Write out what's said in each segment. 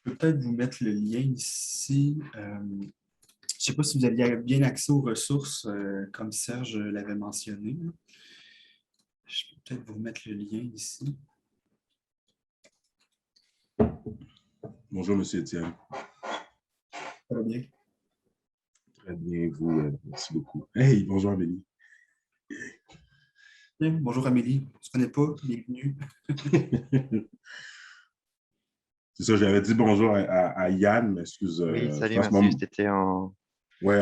Je peux peut-être vous mettre le lien ici. Je ne sais pas si vous aviez bien accès aux ressources, comme Serge l'avait mentionné. Je peux peut-être vous mettre le lien ici. Bonjour, Monsieur Étienne. Ça va bien? Très bien, vous, merci beaucoup. Hey, bonjour Amélie. Bien. Bonjour Amélie, on ne se connaît pas, bienvenue. C'est ça, j'avais dit bonjour à Yann, mais excuse, Oui, je salut, pense merci. mon... C'était en... Ouais,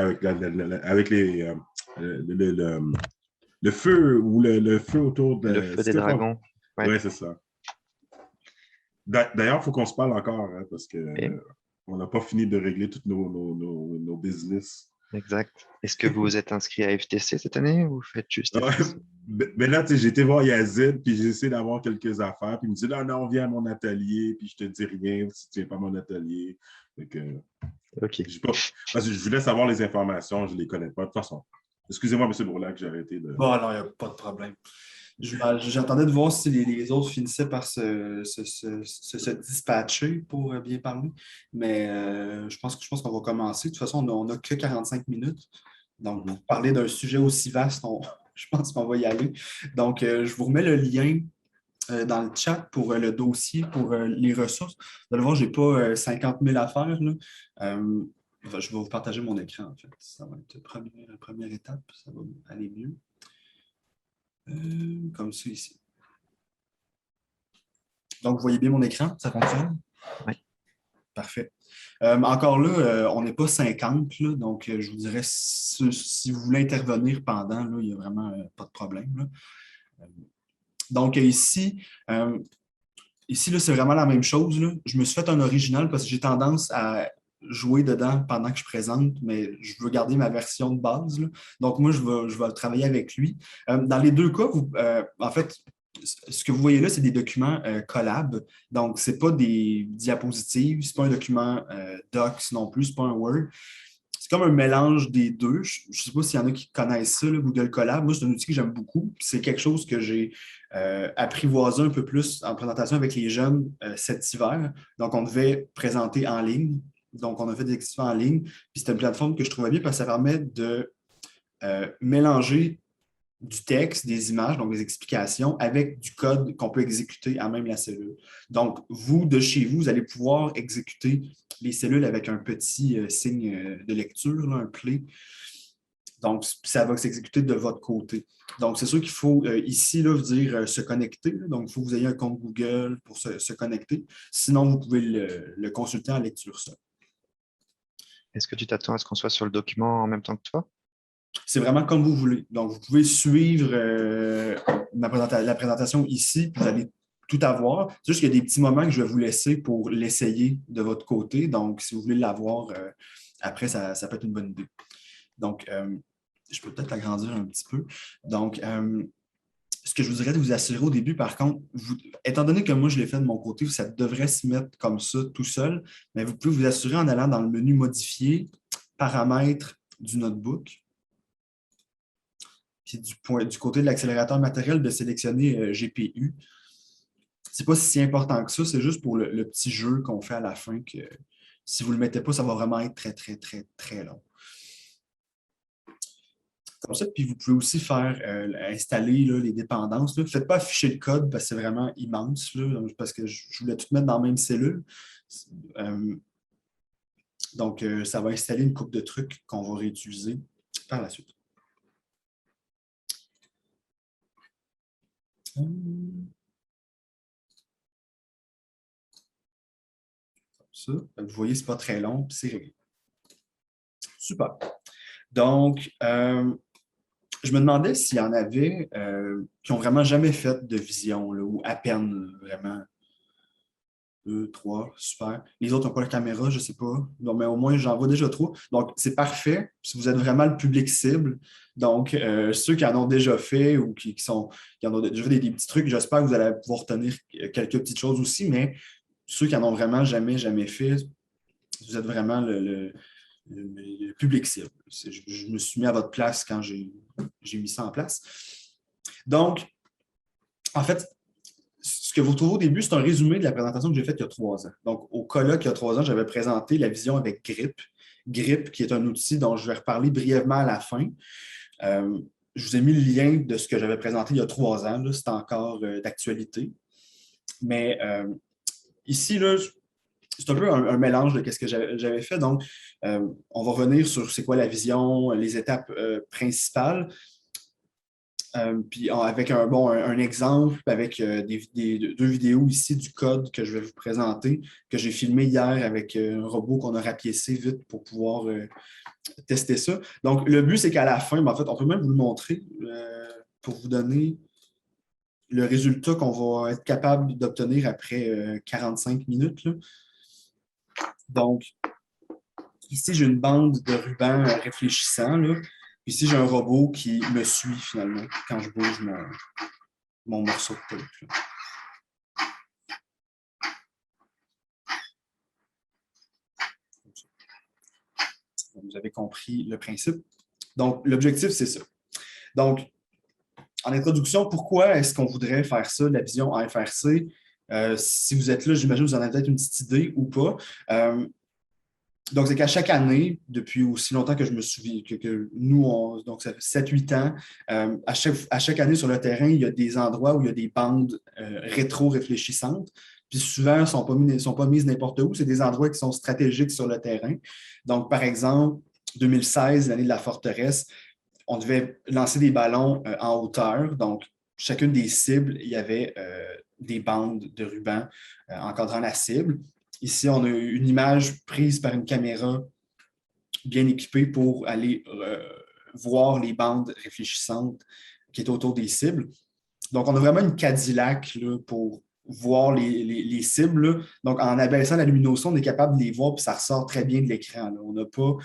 avec les, le feu ou le feu autour de... Le feu des dragons. Ouais, c'est ça. D'ailleurs, il faut qu'on se parle encore, hein, parce que Et... on n'a pas fini de régler tous nos business. Exact. Est-ce que vous vous êtes inscrit à FTC cette année ou vous faites juste FTC? Mais là, tu sais, j'ai été voir Yazid, puis j'ai essayé d'avoir quelques affaires, puis il me dit, non, non, viens à mon atelier, puis je te dis rien si tu viens pas à mon atelier. Donc, OK. parce que je voulais savoir les informations, je ne les connais pas. De toute façon, excusez-moi, M. Bourlac, j'ai arrêté de... Bon, alors, il n'y a pas de problème. J'attendais de voir si les autres finissaient par se dispatcher pour bien parler, mais je pense qu'on va commencer. De toute façon, on n'a que 45 minutes. Donc, pour parler d'un sujet aussi vaste, je pense qu'on va y aller. Donc, je vous remets le lien dans le chat pour le dossier, pour les ressources. Vous allez voir, je n'ai pas 50 000 affaires. Là. Je vais vous partager mon écran, en fait. Ça va être la première étape. Ça va aller mieux. Comme ça ici. Donc, vous voyez bien mon écran? Ça fonctionne? Oui. Parfait. Encore là, on n'est pas 50, là, donc je vous dirais, si vous voulez intervenir pendant, là, il n'y a vraiment pas de problème. Là. Donc, ici, là, c'est vraiment la même chose. Là. Je me suis fait un original parce que j'ai tendance à jouer dedans pendant que je présente, mais je veux garder ma version de base. Là. Donc, moi, je vais travailler avec lui. Dans les deux cas, en fait, ce que vous voyez là, c'est des documents collab. Donc, ce n'est pas des diapositives, ce n'est pas un document Docs non plus, ce n'est pas un Word. C'est comme un mélange des deux. Je ne sais pas s'il y en a qui connaissent ça, là, Google Colab. Moi, c'est un outil que j'aime beaucoup. C'est quelque chose que j'ai apprivoisé un peu plus en présentation avec les jeunes cet hiver. Donc, on devait présenter en ligne. Donc, on a fait des exercices en ligne. Puis, c'est une plateforme que je trouvais bien parce que ça permet de mélanger du texte, des images, donc des explications, avec du code qu'on peut exécuter à même la cellule. Donc, vous, de chez vous, vous allez pouvoir exécuter les cellules avec un petit signe de lecture, là, un play. Donc, ça va s'exécuter de votre côté. Donc, c'est sûr qu'il faut ici là, dire se connecter. Là. Donc, il faut que vous ayez un compte Google pour se connecter. Sinon, vous pouvez le consulter en lecture seule. Est-ce que tu t'attends à ce qu'on soit sur le document en même temps que toi? C'est vraiment comme vous voulez. Donc, vous pouvez suivre la présentation ici, puis vous allez tout avoir. C'est juste qu'il y a des petits moments que je vais vous laisser pour l'essayer de votre côté. Donc, si vous voulez l'avoir, après, ça peut être une bonne idée. Donc, je peux peut-être l'agrandir un petit peu. Donc, ce que je vous dirais de vous assurer au début, par contre, étant donné que moi, je l'ai fait de mon côté, ça devrait se mettre comme ça tout seul, mais vous pouvez vous assurer en allant dans le menu Modifier, Paramètres du notebook. Puis du côté de l'accélérateur matériel, de sélectionner GPU. Ce n'est pas si important que ça, c'est juste pour le petit jeu qu'on fait à la fin que si vous ne le mettez pas, ça va vraiment être très, très, très, très long. Comme ça, puis vous pouvez aussi faire installer là, les dépendances. Ne faites pas afficher le code parce que c'est vraiment immense, là, parce que je voulais tout mettre dans la même cellule. Donc, ça va installer une couple de trucs qu'on va réutiliser par la suite. Ça. Vous voyez, ce n'est pas très long, puis c'est réglé. Super. Donc, je me demandais s'il y en avait qui n'ont vraiment jamais fait de vision, là, ou à peine, vraiment. 2, 3, super. Les autres n'ont pas la caméra, je ne sais pas. Non, mais au moins, j'en vois déjà trop. Donc, c'est parfait si vous êtes vraiment le public cible. Donc, ceux qui en ont déjà fait ou qui en ont déjà fait des petits trucs, j'espère que vous allez pouvoir retenir quelques petites choses aussi, mais ceux qui en ont vraiment jamais fait, vous êtes vraiment le public cible. Je me suis mis à votre place quand j'ai mis ça en place. Donc, en fait, ce que vous trouvez au début, c'est un résumé de la présentation que j'ai faite il y a 3 ans. Donc, au colloque, il y a 3 ans, j'avais présenté la vision avec GRIP. GRIP, qui est un outil dont je vais reparler brièvement à la fin. Je vous ai mis le lien de ce que j'avais présenté il y a 3 ans. C'est encore d'actualité. Mais ici, là, c'est un peu un mélange de ce que j'avais fait. Donc, on va revenir sur c'est quoi la vision, les étapes principales. Puis avec un exemple, avec 2 vidéos ici du code que je vais vous présenter, que j'ai filmé hier avec un robot qu'on a rapiécé vite pour pouvoir tester ça. Donc, le but, c'est qu'à la fin, en fait, on peut même vous le montrer pour vous donner le résultat qu'on va être capable d'obtenir après 45 minutes. Là. Donc, ici, j'ai une bande de ruban réfléchissant. Là. Ici, j'ai un robot qui me suit finalement quand je bouge mon morceau de tape. Là. Vous avez compris le principe. Donc, l'objectif, c'est ça. Donc, en introduction, pourquoi est-ce qu'on voudrait faire ça, la vision en FRC? Si vous êtes là, j'imagine que vous en avez peut-être une petite idée ou pas. Donc, c'est qu'à chaque année, depuis aussi longtemps que je me souviens, que nous, donc ça fait 7-8 ans, à chaque année sur le terrain, il y a des endroits où il y a des bandes rétro-réfléchissantes. Puis souvent, elles ne sont pas mises n'importe où. C'est des endroits qui sont stratégiques sur le terrain. Donc, par exemple, 2016, l'année de la forteresse, on devait lancer des ballons en hauteur. Donc, chacune des cibles, il y avait des bandes de ruban encadrant la cible. Ici, on a une image prise par une caméra bien équipée pour aller voir les bandes réfléchissantes qui est autour des cibles. Donc, on a vraiment une Cadillac là, pour voir les cibles. Là. Donc, en abaissant la luminosité, on est capable de les voir, puis ça ressort très bien de l'écran. On n'a pas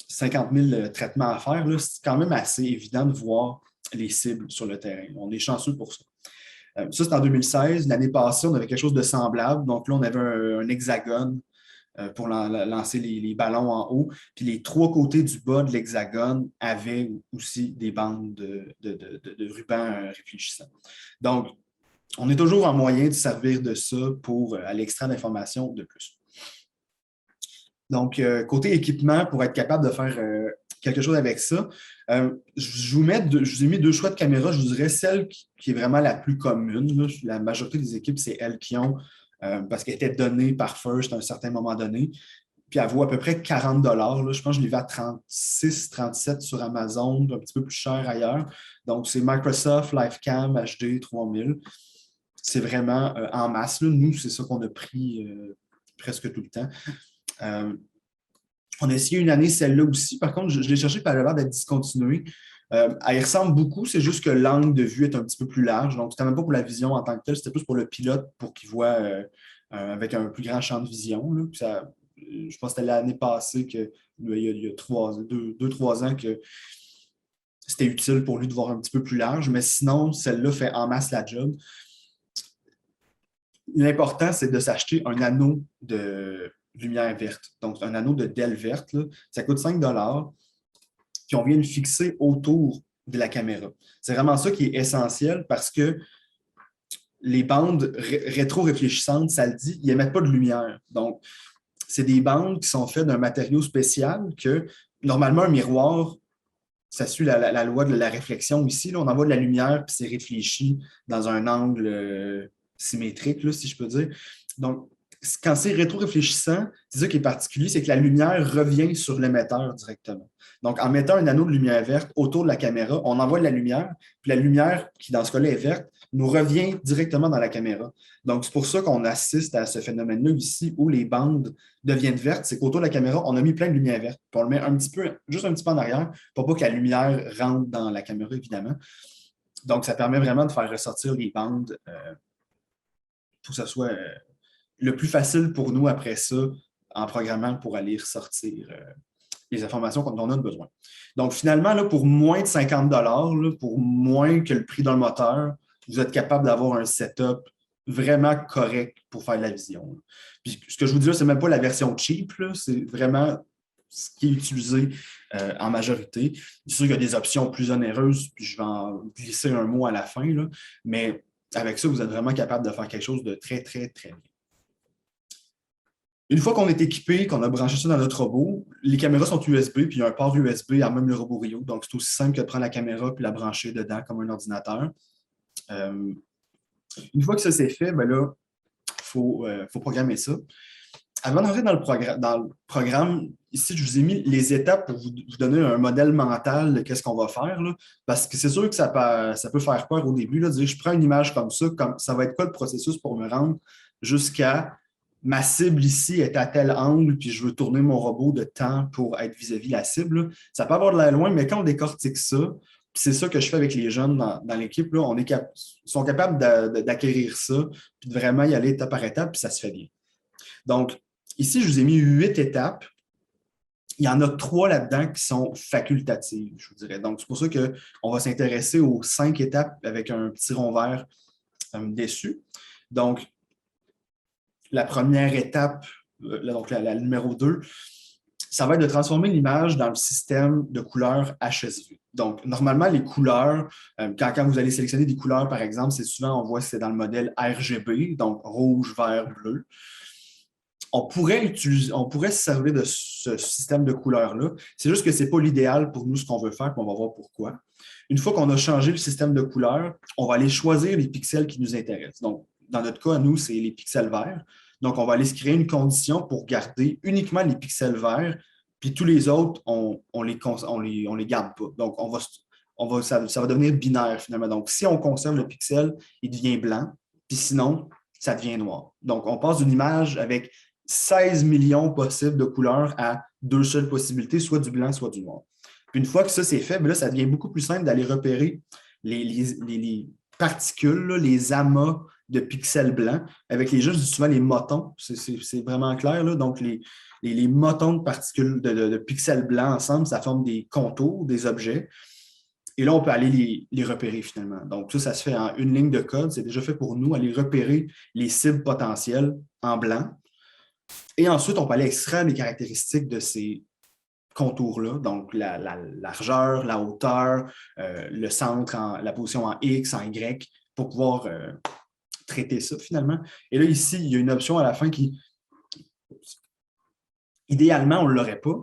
50 000 traitements à faire. C'est quand même assez évident de voir les cibles sur le terrain. On est chanceux pour ça. Ça, c'est en 2016. L'année passée, on avait quelque chose de semblable. Donc là, on avait un hexagone pour lancer les ballons en haut. Puis les 3 côtés du bas de l'hexagone avaient aussi des bandes de rubans réfléchissants. Donc, on est toujours en moyen de servir de ça pour aller extraire d'informations de plus. Donc, côté équipement, pour être capable de faire quelque chose avec ça, je vous ai mis 2 choix de caméra. Je vous dirais celle qui est vraiment la plus commune. Là. La majorité des équipes, c'est elles qui ont, parce qu'elle était donnée par First à un certain moment donné. Puis elle vaut à peu près 40 $. Je pense que je l'ai vu à 36, 37 sur Amazon, un petit peu plus cher ailleurs. Donc, c'est Microsoft Livecam HD 3000. C'est vraiment en masse. Là. Nous, c'est ça qu'on a pris presque tout le temps. On a essayé une année celle-là aussi. Par contre, je l'ai cherché par l'air d'être discontinuée. Elle y ressemble beaucoup, c'est juste que l'angle de vue est un petit peu plus large. Donc, c'était même pas pour la vision en tant que telle, c'était plus pour le pilote pour qu'il voit avec un plus grand champ de vision. Là. Je pense que c'était l'année passée, il y a 2-3 ans, que c'était utile pour lui de voir un petit peu plus large. Mais sinon, celle-là fait en masse la job. L'important, c'est de s'acheter un anneau de lumière verte. Donc, un anneau de DEL verte, là, ça coûte 5 $. Puis, on vient le fixer autour de la caméra. C'est vraiment ça qui est essentiel parce que les bandes rétro-réfléchissantes, ça le dit, ils n'émettent pas de lumière. Donc, c'est des bandes qui sont faites d'un matériau spécial que, normalement, un miroir, ça suit la loi de la réflexion ici. Là, on envoie de la lumière puis c'est réfléchi dans un angle symétrique, là, si je peux dire. Donc, quand c'est rétro-réfléchissant, c'est ça qui est particulier, c'est que la lumière revient sur l'émetteur directement. Donc, en mettant un anneau de lumière verte autour de la caméra, on envoie de la lumière, puis la lumière, qui dans ce cas-là est verte, nous revient directement dans la caméra. Donc, c'est pour ça qu'on assiste à ce phénomène-là ici, où les bandes deviennent vertes, c'est qu'autour de la caméra, on a mis plein de lumière verte. Puis on le met juste un petit peu en arrière, pour pas que la lumière rentre dans la caméra, évidemment. Donc, ça permet vraiment de faire ressortir les bandes pour que ce soit le plus facile pour nous après ça, en programmant pour aller ressortir les informations dont on a besoin. Donc, finalement, là, pour moins de 50 $, là, pour moins que le prix dans le moteur, vous êtes capable d'avoir un setup vraiment correct pour faire de la vision. Là. Puis, ce que je vous dis là, c'est même pas la version cheap, c'est vraiment ce qui est utilisé en majorité. C'est sûr qu'il y a des options plus onéreuses, puis je vais en glisser un mot à la fin, là, mais avec ça, vous êtes vraiment capable de faire quelque chose de très, très, très bien. Une fois qu'on est équipé, qu'on a branché ça dans notre robot, les caméras sont USB, puis il y a un port USB à même le robot Rio. Donc, c'est aussi simple que de prendre la caméra et la brancher dedans comme un ordinateur. Une fois que ça c'est fait, ben là, faut programmer ça. Avant d'entrer dans le programme, ici, je vous ai mis les étapes pour vous donner un modèle mental de qu'est-ce qu'on va faire. Là, parce que c'est sûr que ça peut faire peur au début, là, de dire je prends une image comme ça va être quoi le processus pour me rendre jusqu'à ma cible ici est à tel angle, puis je veux tourner mon robot de temps pour être vis-à-vis la cible. Là. Ça peut avoir de l'air loin, mais quand on décortique ça, c'est ça que je fais avec les jeunes dans l'équipe, là, ils sont capables d'acquérir ça, puis de vraiment y aller étape par étape, puis ça se fait bien. Donc, ici, je vous ai mis 8 étapes. Il y en a 3 là-dedans qui sont facultatives, je vous dirais. Donc, c'est pour ça qu'on va s'intéresser aux 5 étapes avec un petit rond vert dessus. Donc, la première étape, donc la numéro 2, ça va être de transformer l'image dans le système de couleurs HSV. Donc, normalement, les couleurs, quand vous allez sélectionner des couleurs, par exemple, c'est souvent, on voit que c'est dans le modèle RGB, donc rouge, vert, bleu. On pourrait se servir de ce système de couleurs-là. C'est juste que ce n'est pas l'idéal pour nous, ce qu'on veut faire, puis on va voir pourquoi. Une fois qu'on a changé le système de couleurs, on va aller choisir les pixels qui nous intéressent. Donc, dans notre cas, à nous, c'est les pixels verts. Donc, on va aller se créer une condition pour garder uniquement les pixels verts, puis tous les autres, on les garde pas. Donc, ça va devenir binaire finalement. Donc, si on conserve le pixel, il devient blanc, puis sinon, ça devient noir. Donc, on passe d'une image avec 16 millions possibles de couleurs à 2 seules possibilités, soit du blanc, soit du noir. Puis une fois que ça, c'est fait, bien là, ça devient beaucoup plus simple d'aller repérer les particules, là, les amas de pixels blancs. Avec les jeux, je dis souvent les motons, c'est vraiment clair. Là. Donc, les motons de particules de pixels blancs ensemble, ça forme des contours, des objets. Et là, on peut aller les repérer finalement. Donc, ça se fait en une ligne de code. C'est déjà fait pour nous, aller repérer les cibles potentielles en blanc. Et ensuite, on peut aller extraire les caractéristiques de ces contours-là, donc la largeur, la hauteur, le centre, la position en X, en Y, pour pouvoir traiter ça finalement. Et là, ici, il y a une option à la fin qui, idéalement, on ne l'aurait pas,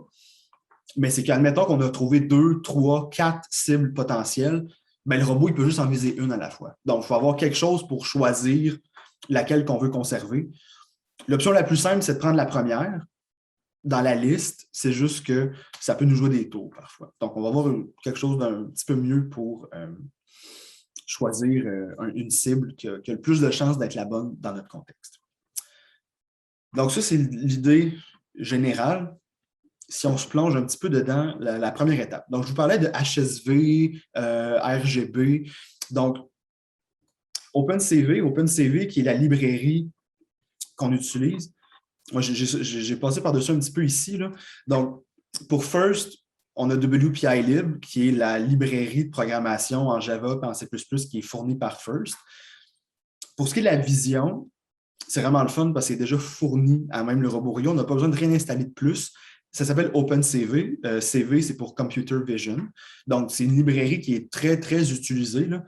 mais c'est qu'admettons qu'on a trouvé 2, 3, 4 cibles potentielles, bien, le robot, il peut juste en viser une à la fois. Donc, il faut avoir quelque chose pour choisir laquelle qu'on veut conserver. L'option la plus simple, c'est de prendre la première. Dans la liste, c'est juste que ça peut nous jouer des tours parfois. Donc, on va avoir quelque chose d'un petit peu mieux pour choisir une cible qui a le plus de chances d'être la bonne dans notre contexte. Donc, ça, c'est l'idée générale. Si on se plonge un petit peu dedans, la première étape. Donc, je vous parlais de HSV, RGB. Donc, OpenCV qui est la librairie qu'on utilise. Moi, j'ai passé par-dessus un petit peu ici. Là. Donc, pour First, on a WPILib, qui est la librairie de programmation en Java et en C++ qui est fournie par First. Pour ce qui est de la vision, c'est vraiment le fun parce que c'est déjà fourni à même le robot Rio. On n'a pas besoin de rien installer de plus. Ça s'appelle OpenCV. CV, c'est pour Computer Vision. Donc, c'est une librairie qui est très, très utilisée. Là.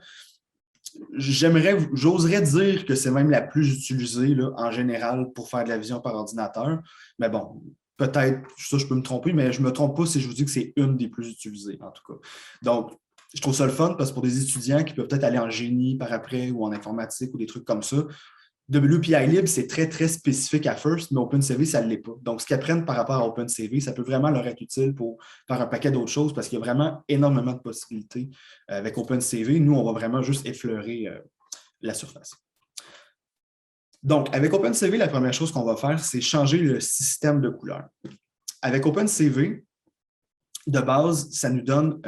J'oserais dire que c'est même la plus utilisée là, en général pour faire de la vision par ordinateur. Mais bon, peut-être, ça je peux me tromper, mais je ne me trompe pas si je vous dis que c'est une des plus utilisées, en tout cas. Donc, je trouve ça le fun parce que pour des étudiants qui peuvent peut-être aller en génie par après ou en informatique ou des trucs comme ça, WPILib, c'est très, très spécifique à First, mais OpenCV, ça ne l'est pas. Donc, ce qu'ils apprennent par rapport à OpenCV, ça peut vraiment leur être utile pour faire un paquet d'autres choses parce qu'il y a vraiment énormément de possibilités avec OpenCV. Nous, on va vraiment juste effleurer la surface. Donc, avec OpenCV, la première chose qu'on va faire, c'est changer le système de couleurs. Avec OpenCV, de base, ça nous donne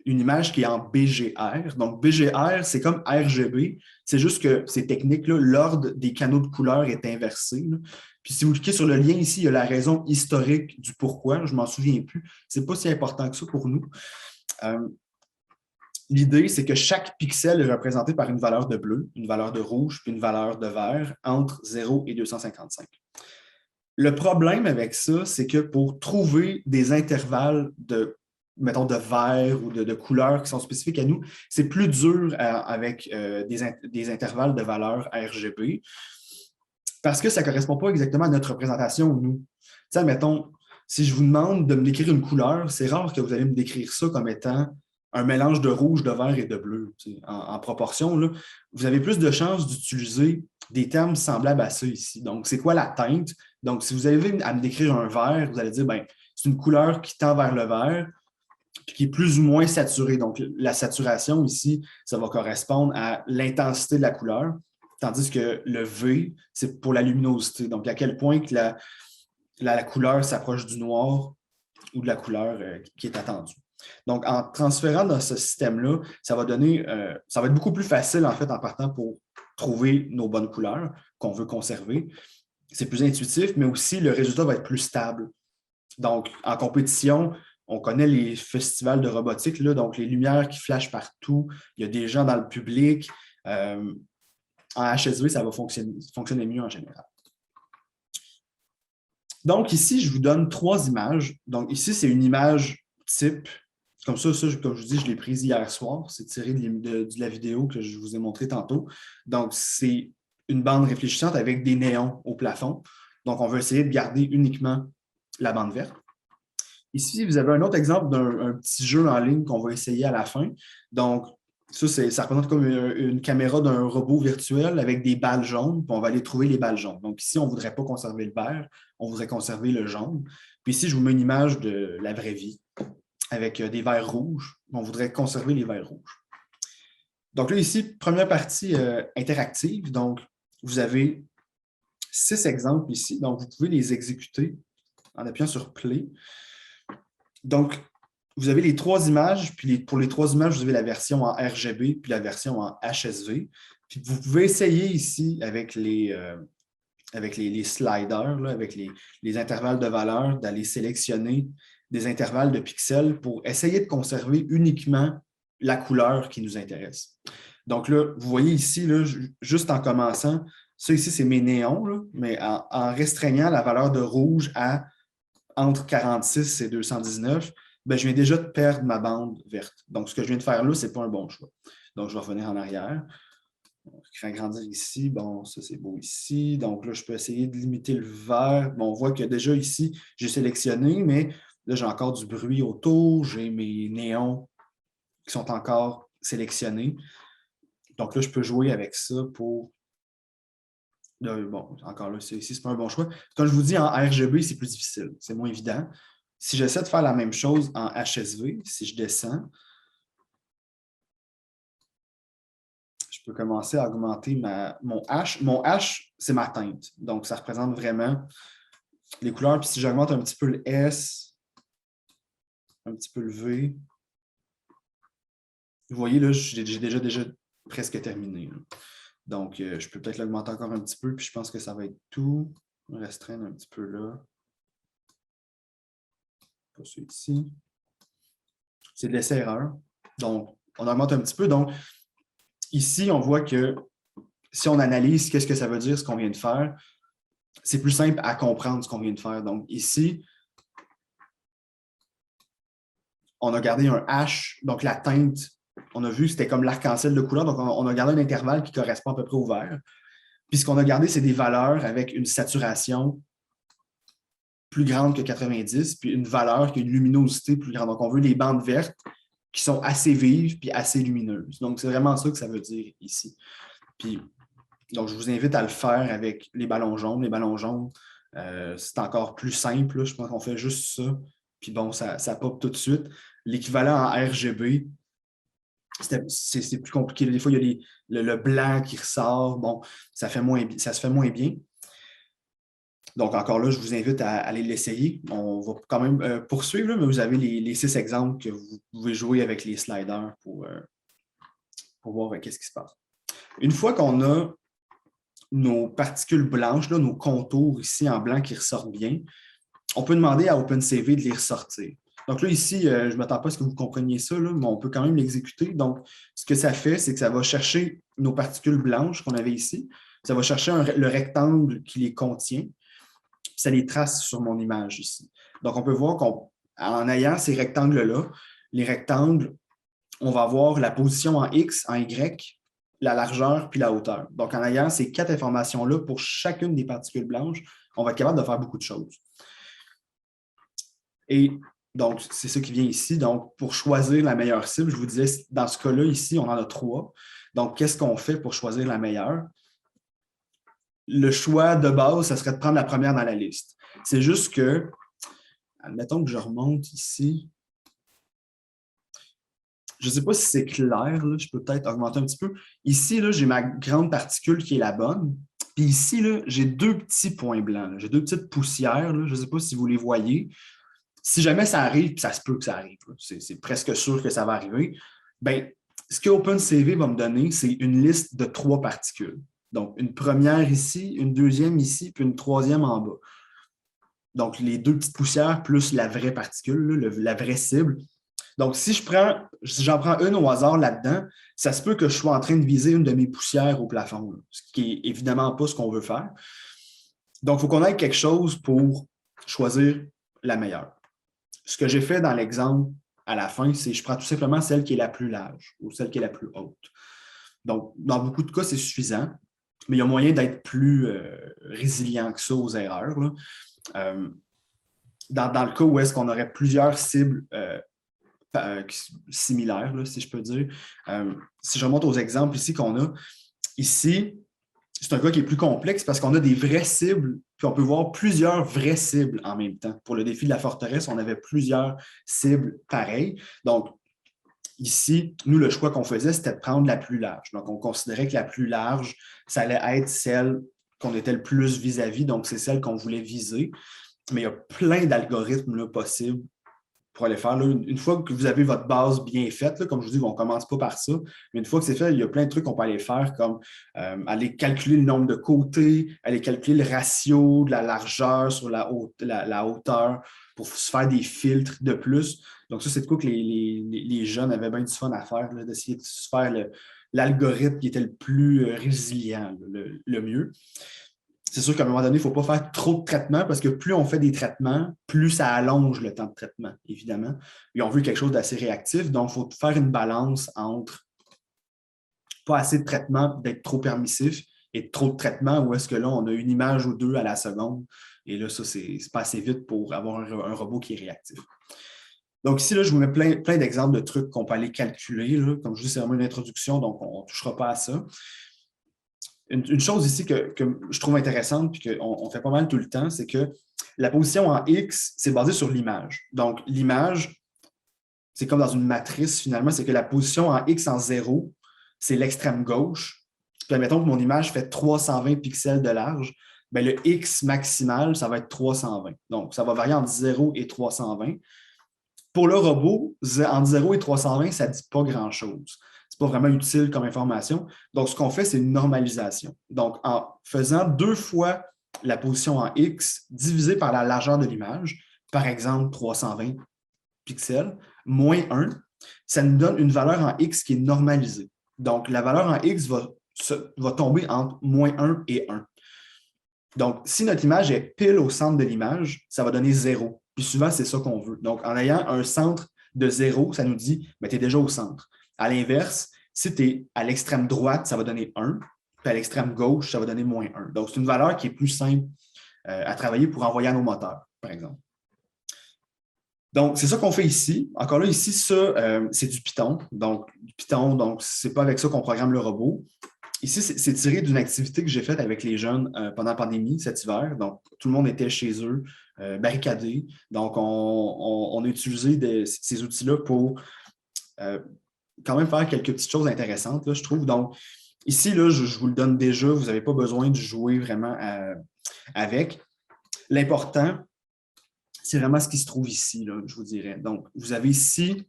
une image qui est en BGR. Donc, BGR, c'est comme RGB. C'est juste que c'est technique, l'ordre des canaux de couleurs est inversé. Là. Puis, si vous cliquez sur le lien ici, il y a la raison historique du pourquoi. Je ne m'en souviens plus. Ce n'est pas si important que ça pour nous. L'idée, c'est que chaque pixel est représenté par une valeur de bleu, une valeur de rouge, puis une valeur de vert entre 0 et 255. Le problème avec ça, c'est que pour trouver des intervalles de mettons, de vert ou de couleurs qui sont spécifiques à nous, c'est plus dur avec des intervalles de valeurs RGB parce que ça ne correspond pas exactement à notre représentation, nous. Tu sais, mettons, si je vous demande de me décrire une couleur, c'est rare que vous allez me décrire ça comme étant un mélange de rouge, de vert et de bleu. Tu sais, en proportion, là, vous avez plus de chances d'utiliser des termes semblables à ça ici. Donc, c'est quoi la teinte? Donc, si vous avez à me décrire un vert, vous allez dire, ben, c'est une couleur qui tend vers le vert, puis qui est plus ou moins saturée. Donc, la saturation ici, ça va correspondre à l'intensité de la couleur, tandis que le V, c'est pour la luminosité. Donc, à quel point que la couleur s'approche du noir ou de la couleur qui est attendue. Donc, en transférant dans ce système-là, ça va être beaucoup plus facile, en fait, en partant pour trouver nos bonnes couleurs qu'on veut conserver. C'est plus intuitif, mais aussi le résultat va être plus stable. Donc, en compétition, on connaît les festivals de robotique, là, donc les lumières qui flashent partout, il y a des gens dans le public. En HSV, ça va fonctionner mieux en général. Donc, ici, je vous donne 3 images. Donc, ici, c'est une image type. Comme ça, comme je vous dis, je l'ai prise hier soir. C'est tiré de la vidéo que je vous ai montrée tantôt. Donc, c'est une bande réfléchissante avec des néons au plafond. Donc, on va essayer de garder uniquement la bande verte. Ici, vous avez un autre exemple d'un petit jeu en ligne qu'on va essayer à la fin. Donc, ça représente comme une caméra d'un robot virtuel avec des balles jaunes, puis on va aller trouver les balles jaunes. Donc, ici, on ne voudrait pas conserver le vert, on voudrait conserver le jaune. Puis ici, je vous mets une image de la vraie vie avec des verres rouges. On voudrait conserver les verres rouges. Donc là, ici, première partie interactive. Donc, vous avez 6 exemples ici. Donc, vous pouvez les exécuter en appuyant sur Play. Donc, vous avez les 3 images, puis pour les 3 images, vous avez la version en RGB, puis la version en HSV. Puis vous pouvez essayer ici avec les sliders, là, avec les intervalles de valeur, d'aller sélectionner des intervalles de pixels pour essayer de conserver uniquement la couleur qui nous intéresse. Donc là, vous voyez ici, là, juste en commençant, ça ici, c'est mes néons, là, mais en restreignant la valeur de rouge à entre 46 et 219, ben, je viens déjà de perdre ma bande verte. Donc, ce que je viens de faire là, ce n'est pas un bon choix. Donc, je vais revenir en arrière. On va agrandir ici. Bon, ça, c'est beau ici. Donc, là, je peux essayer de limiter le vert. Bon, on voit que déjà ici, j'ai sélectionné, mais là, j'ai encore du bruit autour. J'ai mes néons qui sont encore sélectionnés. Donc, là, je peux jouer avec ça pour... Bon, encore là, ici, ce n'est pas un bon choix. Comme je vous dis, en RGB, c'est plus difficile. C'est moins évident. Si j'essaie de faire la même chose en HSV, si je descends, je peux commencer à augmenter mon H. Mon H, c'est ma teinte. Donc, ça représente vraiment les couleurs. Puis si j'augmente un petit peu le S, un petit peu le V, vous voyez, là, j'ai déjà presque terminé. Là. Donc, je peux peut-être l'augmenter encore un petit peu, puis je pense que ça va être tout. Restreindre un petit peu là. Pas celui-ci. C'est de l'essai-erreur. Donc, on augmente un petit peu. Donc, ici, on voit que si on analyse qu'est-ce que ça veut dire, ce qu'on vient de faire, c'est plus simple à comprendre ce qu'on vient de faire. Donc, ici, on a gardé un H, donc la teinte, on a vu que c'était comme l'arc-en-ciel de couleur, donc on a gardé un intervalle qui correspond à peu près au vert. Puis ce qu'on a gardé, c'est des valeurs avec une saturation plus grande que 90, puis une valeur qui a une luminosité plus grande. Donc, on veut des bandes vertes qui sont assez vives puis assez lumineuses. Donc, c'est vraiment ça que ça veut dire ici. Puis, donc, je vous invite à le faire avec les ballons jaunes. Les ballons jaunes, c'est encore plus simple. Là. Je pense qu'on fait juste ça. Puis bon, ça pop tout de suite. L'équivalent en RGB, c'est plus compliqué. Des fois, il y a le blanc qui ressort. Bon, ça se fait moins bien. Donc, encore là, je vous invite à aller l'essayer. On va quand même poursuivre, là, mais vous avez les 6 exemples que vous pouvez jouer avec les sliders pour voir qu'est-ce qui se passe. Une fois qu'on a nos particules blanches, là, nos contours ici en blanc qui ressortent bien, on peut demander à OpenCV de les ressortir. Donc là, ici, je ne m'attends pas à ce que vous compreniez ça, là, mais on peut quand même l'exécuter. Donc, ce que ça fait, c'est que ça va chercher nos particules blanches qu'on avait ici. Ça va chercher le rectangle qui les contient. Ça les trace sur mon image ici. Donc, on peut voir qu'on en ayant ces rectangles-là, les rectangles, on va avoir la position en X, en Y, la largeur puis la hauteur. Donc, en ayant ces 4 informations-là pour chacune des particules blanches, on va être capable de faire beaucoup de choses. Et donc, c'est ça qui vient ici. Donc, pour choisir la meilleure cible, je vous disais, dans ce cas-là, ici, on en a 3. Donc, qu'est-ce qu'on fait pour choisir la meilleure? Le choix de base, ça serait de prendre la première dans la liste. C'est juste que, admettons que je remonte ici. Je ne sais pas si c'est clair, là, je peux peut-être augmenter un petit peu. Ici, j'ai ma grande particule qui est la bonne. Puis ici, j'ai 2 petits points blancs. J'ai 2 petites poussières. Là, je ne sais pas si vous les voyez. Si jamais ça arrive, puis ça se peut que ça arrive, c'est presque sûr que ça va arriver, bien, ce que OpenCV va me donner, c'est une liste de 3 particules. Donc, une première ici, une deuxième ici, puis une troisième en bas. Donc, les 2 petites poussières plus la vraie particule, là, la vraie cible. Donc, si j'en prends une au hasard là-dedans, ça se peut que je sois en train de viser une de mes poussières au plafond, là, ce qui n'est évidemment pas ce qu'on veut faire. Donc, il faut qu'on ait quelque chose pour choisir la meilleure. Ce que j'ai fait dans l'exemple à la fin, c'est que je prends tout simplement celle qui est la plus large ou celle qui est la plus haute. Donc, dans beaucoup de cas, c'est suffisant, mais il y a moyen d'être plus résilient que ça aux erreurs. Dans le cas où est-ce qu'on aurait plusieurs cibles similaires, là, si je peux dire. Si je remonte aux exemples ici qu'on a, ici, c'est un cas qui est plus complexe parce qu'on a des vraies cibles, puis on peut voir plusieurs vraies cibles en même temps. Pour le défi de la forteresse, on avait plusieurs cibles pareilles. Donc, ici, nous, le choix qu'on faisait, c'était de prendre la plus large. Donc, on considérait que la plus large, ça allait être celle qu'on était le plus vis-à-vis, donc c'est celle qu'on voulait viser. Mais il y a plein d'algorithmes là, possibles pour aller faire. Là, une fois que vous avez votre base bien faite, là, comme je vous dis, on ne commence pas par ça, mais une fois que c'est fait, il y a plein de trucs qu'on peut aller faire, comme aller calculer le nombre de côtés, aller calculer le ratio de la largeur sur la hauteur pour se faire des filtres de plus. Donc ça, c'est de quoi que les jeunes avaient bien du fun à faire, là, d'essayer de se faire l'algorithme qui était le plus résilient, le mieux. C'est sûr qu'à un moment donné, il ne faut pas faire trop de traitements parce que plus on fait des traitements, plus ça allonge le temps de traitement, évidemment. Et on veut quelque chose d'assez réactif, donc il faut faire une balance entre pas assez de traitement, d'être trop permissif, et trop de traitement où est-ce que là, on a une image ou 2 à la seconde. Et là, ça, c'est pas assez vite pour avoir un robot qui est réactif. Donc ici, là, je vous mets plein d'exemples de trucs qu'on peut aller calculer. Là. Comme je dis, c'est vraiment une introduction, donc on ne touchera pas à ça. Une chose ici que je trouve intéressante et qu'on fait pas mal tout le temps, c'est que la position en X, c'est basé sur l'image. Donc, l'image, c'est comme dans une matrice, finalement, c'est que la position en X en 0, c'est l'extrême gauche. Puis, admettons que mon image fait 320 pixels de large, bien, le X maximal, ça va être 320. Donc, ça va varier entre 0 et 320. Pour le robot, entre 0 et 320, ça ne dit pas grand-chose. Ce n'est pas vraiment utile comme information. Donc, ce qu'on fait, c'est une normalisation. Donc, en faisant 2 fois la position en X divisée par la largeur de l'image, par exemple 320 pixels, moins 1, ça nous donne une valeur en X qui est normalisée. Donc, la valeur en X va tomber entre moins 1 et 1. Donc, si notre image est pile au centre de l'image, ça va donner 0. Puis souvent, c'est ça qu'on veut. Donc, en ayant un centre de 0, ça nous dit que tu es déjà au centre. À l'inverse, si tu es à l'extrême droite, ça va donner 1, puis à l'extrême gauche, ça va donner moins 1. Donc, c'est une valeur qui est plus simple à travailler pour envoyer à nos moteurs, par exemple. Donc, c'est ça qu'on fait ici. Encore là, ici, ça, c'est du Python. Donc, ce n'est pas avec ça qu'on programme le robot. Ici, c'est tiré d'une activité que j'ai faite avec les jeunes pendant la pandémie cet hiver. Donc, tout le monde était chez eux, barricadés. Donc, on a utilisé ces outils-là pour quand même faire quelques petites choses intéressantes, là, je trouve. Donc, ici, là, je vous le donne déjà. Vous n'avez pas besoin de jouer vraiment avec. L'important, c'est vraiment ce qui se trouve ici, là, je vous dirais. Donc, vous avez ici,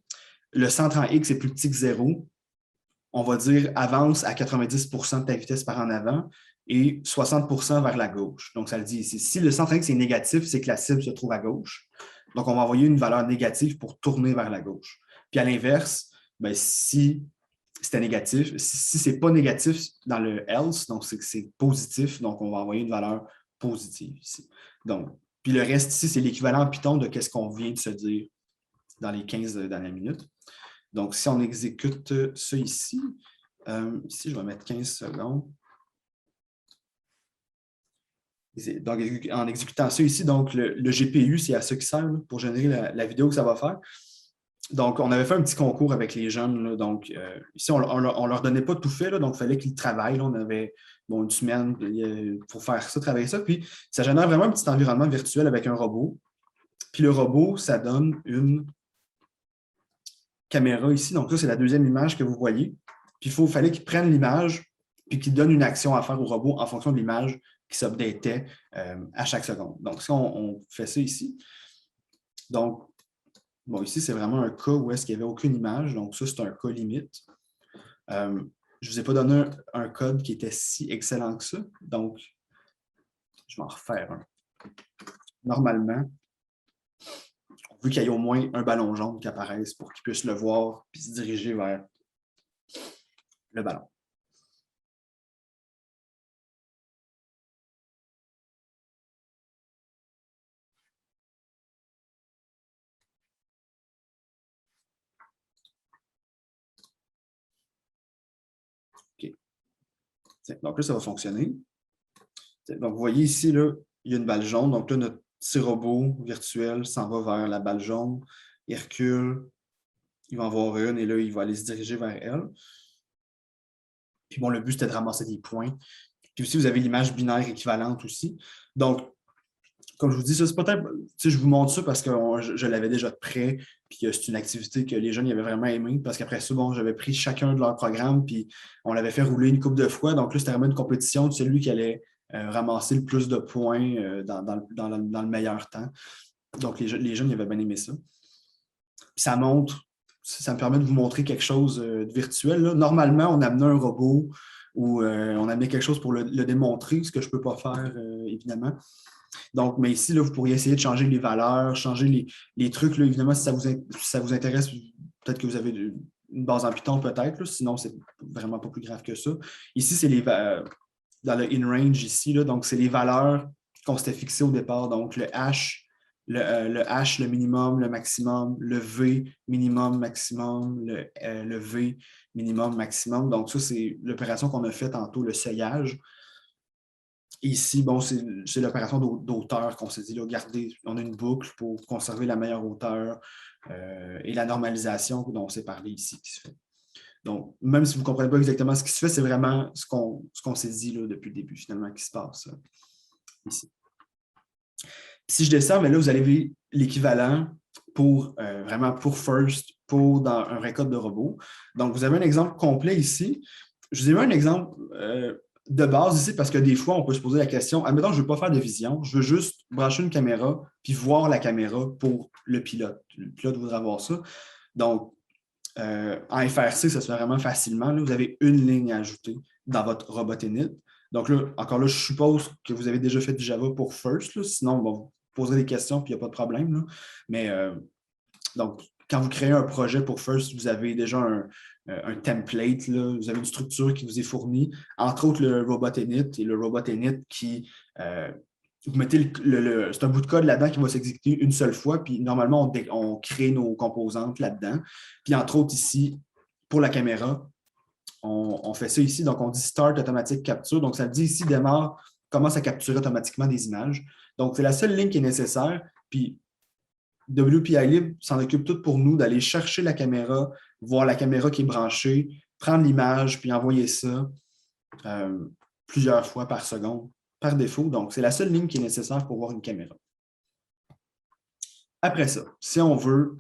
le centre en X est plus petit que 0. On va dire avance à 90 % de ta vitesse par en avant et 60 % vers la gauche. Donc, ça le dit ici. Si le centre X est négatif, c'est que la cible se trouve à gauche. Donc, on va envoyer une valeur négative pour tourner vers la gauche. Puis à l'inverse, bien, si c'était négatif, si ce n'est pas négatif dans le else, donc c'est que c'est positif, donc on va envoyer une valeur positive ici. Donc, puis le reste ici, c'est l'équivalent en Python de ce qu'on vient de se dire dans les 15 dernières minutes. Donc, si on exécute ça ici, ici, je vais mettre 15 secondes. Donc, en exécutant ça ici, donc le GPU, c'est à ça qui sert là, pour générer la vidéo que ça va faire. Donc, on avait fait un petit concours avec les jeunes. Là, donc, ici, on ne leur donnait pas tout fait. Là, donc, il fallait qu'ils travaillent. Là, on avait une semaine pour faire ça, travailler ça. Puis, ça génère vraiment un petit environnement virtuel avec un robot. Puis, le robot, ça donne une caméra ici. Donc, ça, c'est la deuxième image que vous voyez. Puis, il fallait qu'il prenne l'image puis qu'il donne une action à faire au robot en fonction de l'image qui s'updatait à chaque seconde. Donc, si on fait ça ici, donc, bon, ici, c'est vraiment un cas où est-ce qu'il n'y avait aucune image. Donc, ça, c'est un cas limite. Je ne vous ai pas donné un code qui était si excellent que ça. Donc, je vais en refaire un. Normalement, on veut qu'il y ait au moins un ballon jaune qui apparaisse pour qu'il puisse le voir et se diriger vers le ballon. OK. Donc là, ça va fonctionner. Donc, vous voyez ici, là, il y a une balle jaune. Donc là, notre petit robot virtuel s'en va vers la balle jaune. Il recule. Il va en voir une et là, il va aller se diriger vers elle. Puis bon, le but, c'était de ramasser des points. Puis aussi, vous avez l'image binaire équivalente aussi. Donc, comme je vous dis, ça, c'est peut-être, je vous montre ça parce que je l'avais déjà de près, puis c'est une activité que les jeunes y avaient vraiment aimé, parce qu'après ça, bon, j'avais pris chacun de leurs programmes, puis on l'avait fait rouler une couple de fois. Donc là, c'était vraiment une compétition de celui qui allait ramasser le plus de points dans le meilleur temps. Donc, les jeunes y avaient bien aimé ça. Puis ça me permet de vous montrer quelque chose de virtuel. Là. Normalement, on amenait un robot ou on amenait quelque chose pour le démontrer, ce que je ne peux pas faire, évidemment. Donc, mais ici, là, vous pourriez essayer de changer les valeurs, changer les trucs. Là, évidemment, si ça vous intéresse, peut-être que vous avez une base en Python, peut-être. Là, sinon, c'est vraiment pas plus grave que ça. Ici, c'est dans le in-range ici, là, donc c'est les valeurs qu'on s'était fixées au départ. Donc, le H, le minimum, le maximum, le V, minimum, maximum, le V, minimum, maximum. Donc, ça, c'est l'opération qu'on a faite tantôt, le seuillage. Ici, bon, c'est l'opération d'auteur qu'on s'est dit, là, garder, on a une boucle pour conserver la meilleure hauteur et la normalisation dont on s'est parlé ici qui se fait. Donc, même si vous ne comprenez pas exactement ce qui se fait, c'est vraiment ce qu'on s'est dit là, depuis le début, finalement, qui se passe ici. Si je descends, mais là, vous avez l'équivalent vraiment pour First, dans un vrai code de robot. Donc, vous avez un exemple complet ici. Je vous ai mis un exemple de base ici parce que des fois, on peut se poser la question, admettons, je ne veux pas faire de vision, je veux juste brancher une caméra puis voir la caméra pour le pilote. Le pilote voudra voir ça. Donc, en FRC, ça se fait vraiment facilement. Là, vous avez une ligne à ajouter dans votre robot-init. Donc là, encore là, je suppose que vous avez déjà fait du Java pour First. Là, sinon, bon, vous poserez des questions puis il n'y a pas de problème. Là. Mais donc, quand vous créez un projet pour First, vous avez déjà un template, là, vous avez une structure qui vous est fournie, entre autres le robot-init et le robot-init qui, vous mettez c'est un bout de code là-dedans qui va s'exécuter une seule fois, puis normalement, on crée nos composantes là-dedans. Puis entre autres ici, pour la caméra, on fait ça ici, donc on dit Start Automatic Capture, donc ça dit ici démarre, commence à capturer automatiquement des images. Donc c'est la seule ligne qui est nécessaire, puis WPILib s'en occupe tout pour nous, d'aller chercher la caméra, voir la caméra qui est branchée, prendre l'image, puis envoyer ça plusieurs fois par seconde, par défaut. Donc, c'est la seule ligne qui est nécessaire pour voir une caméra. Après ça, si on veut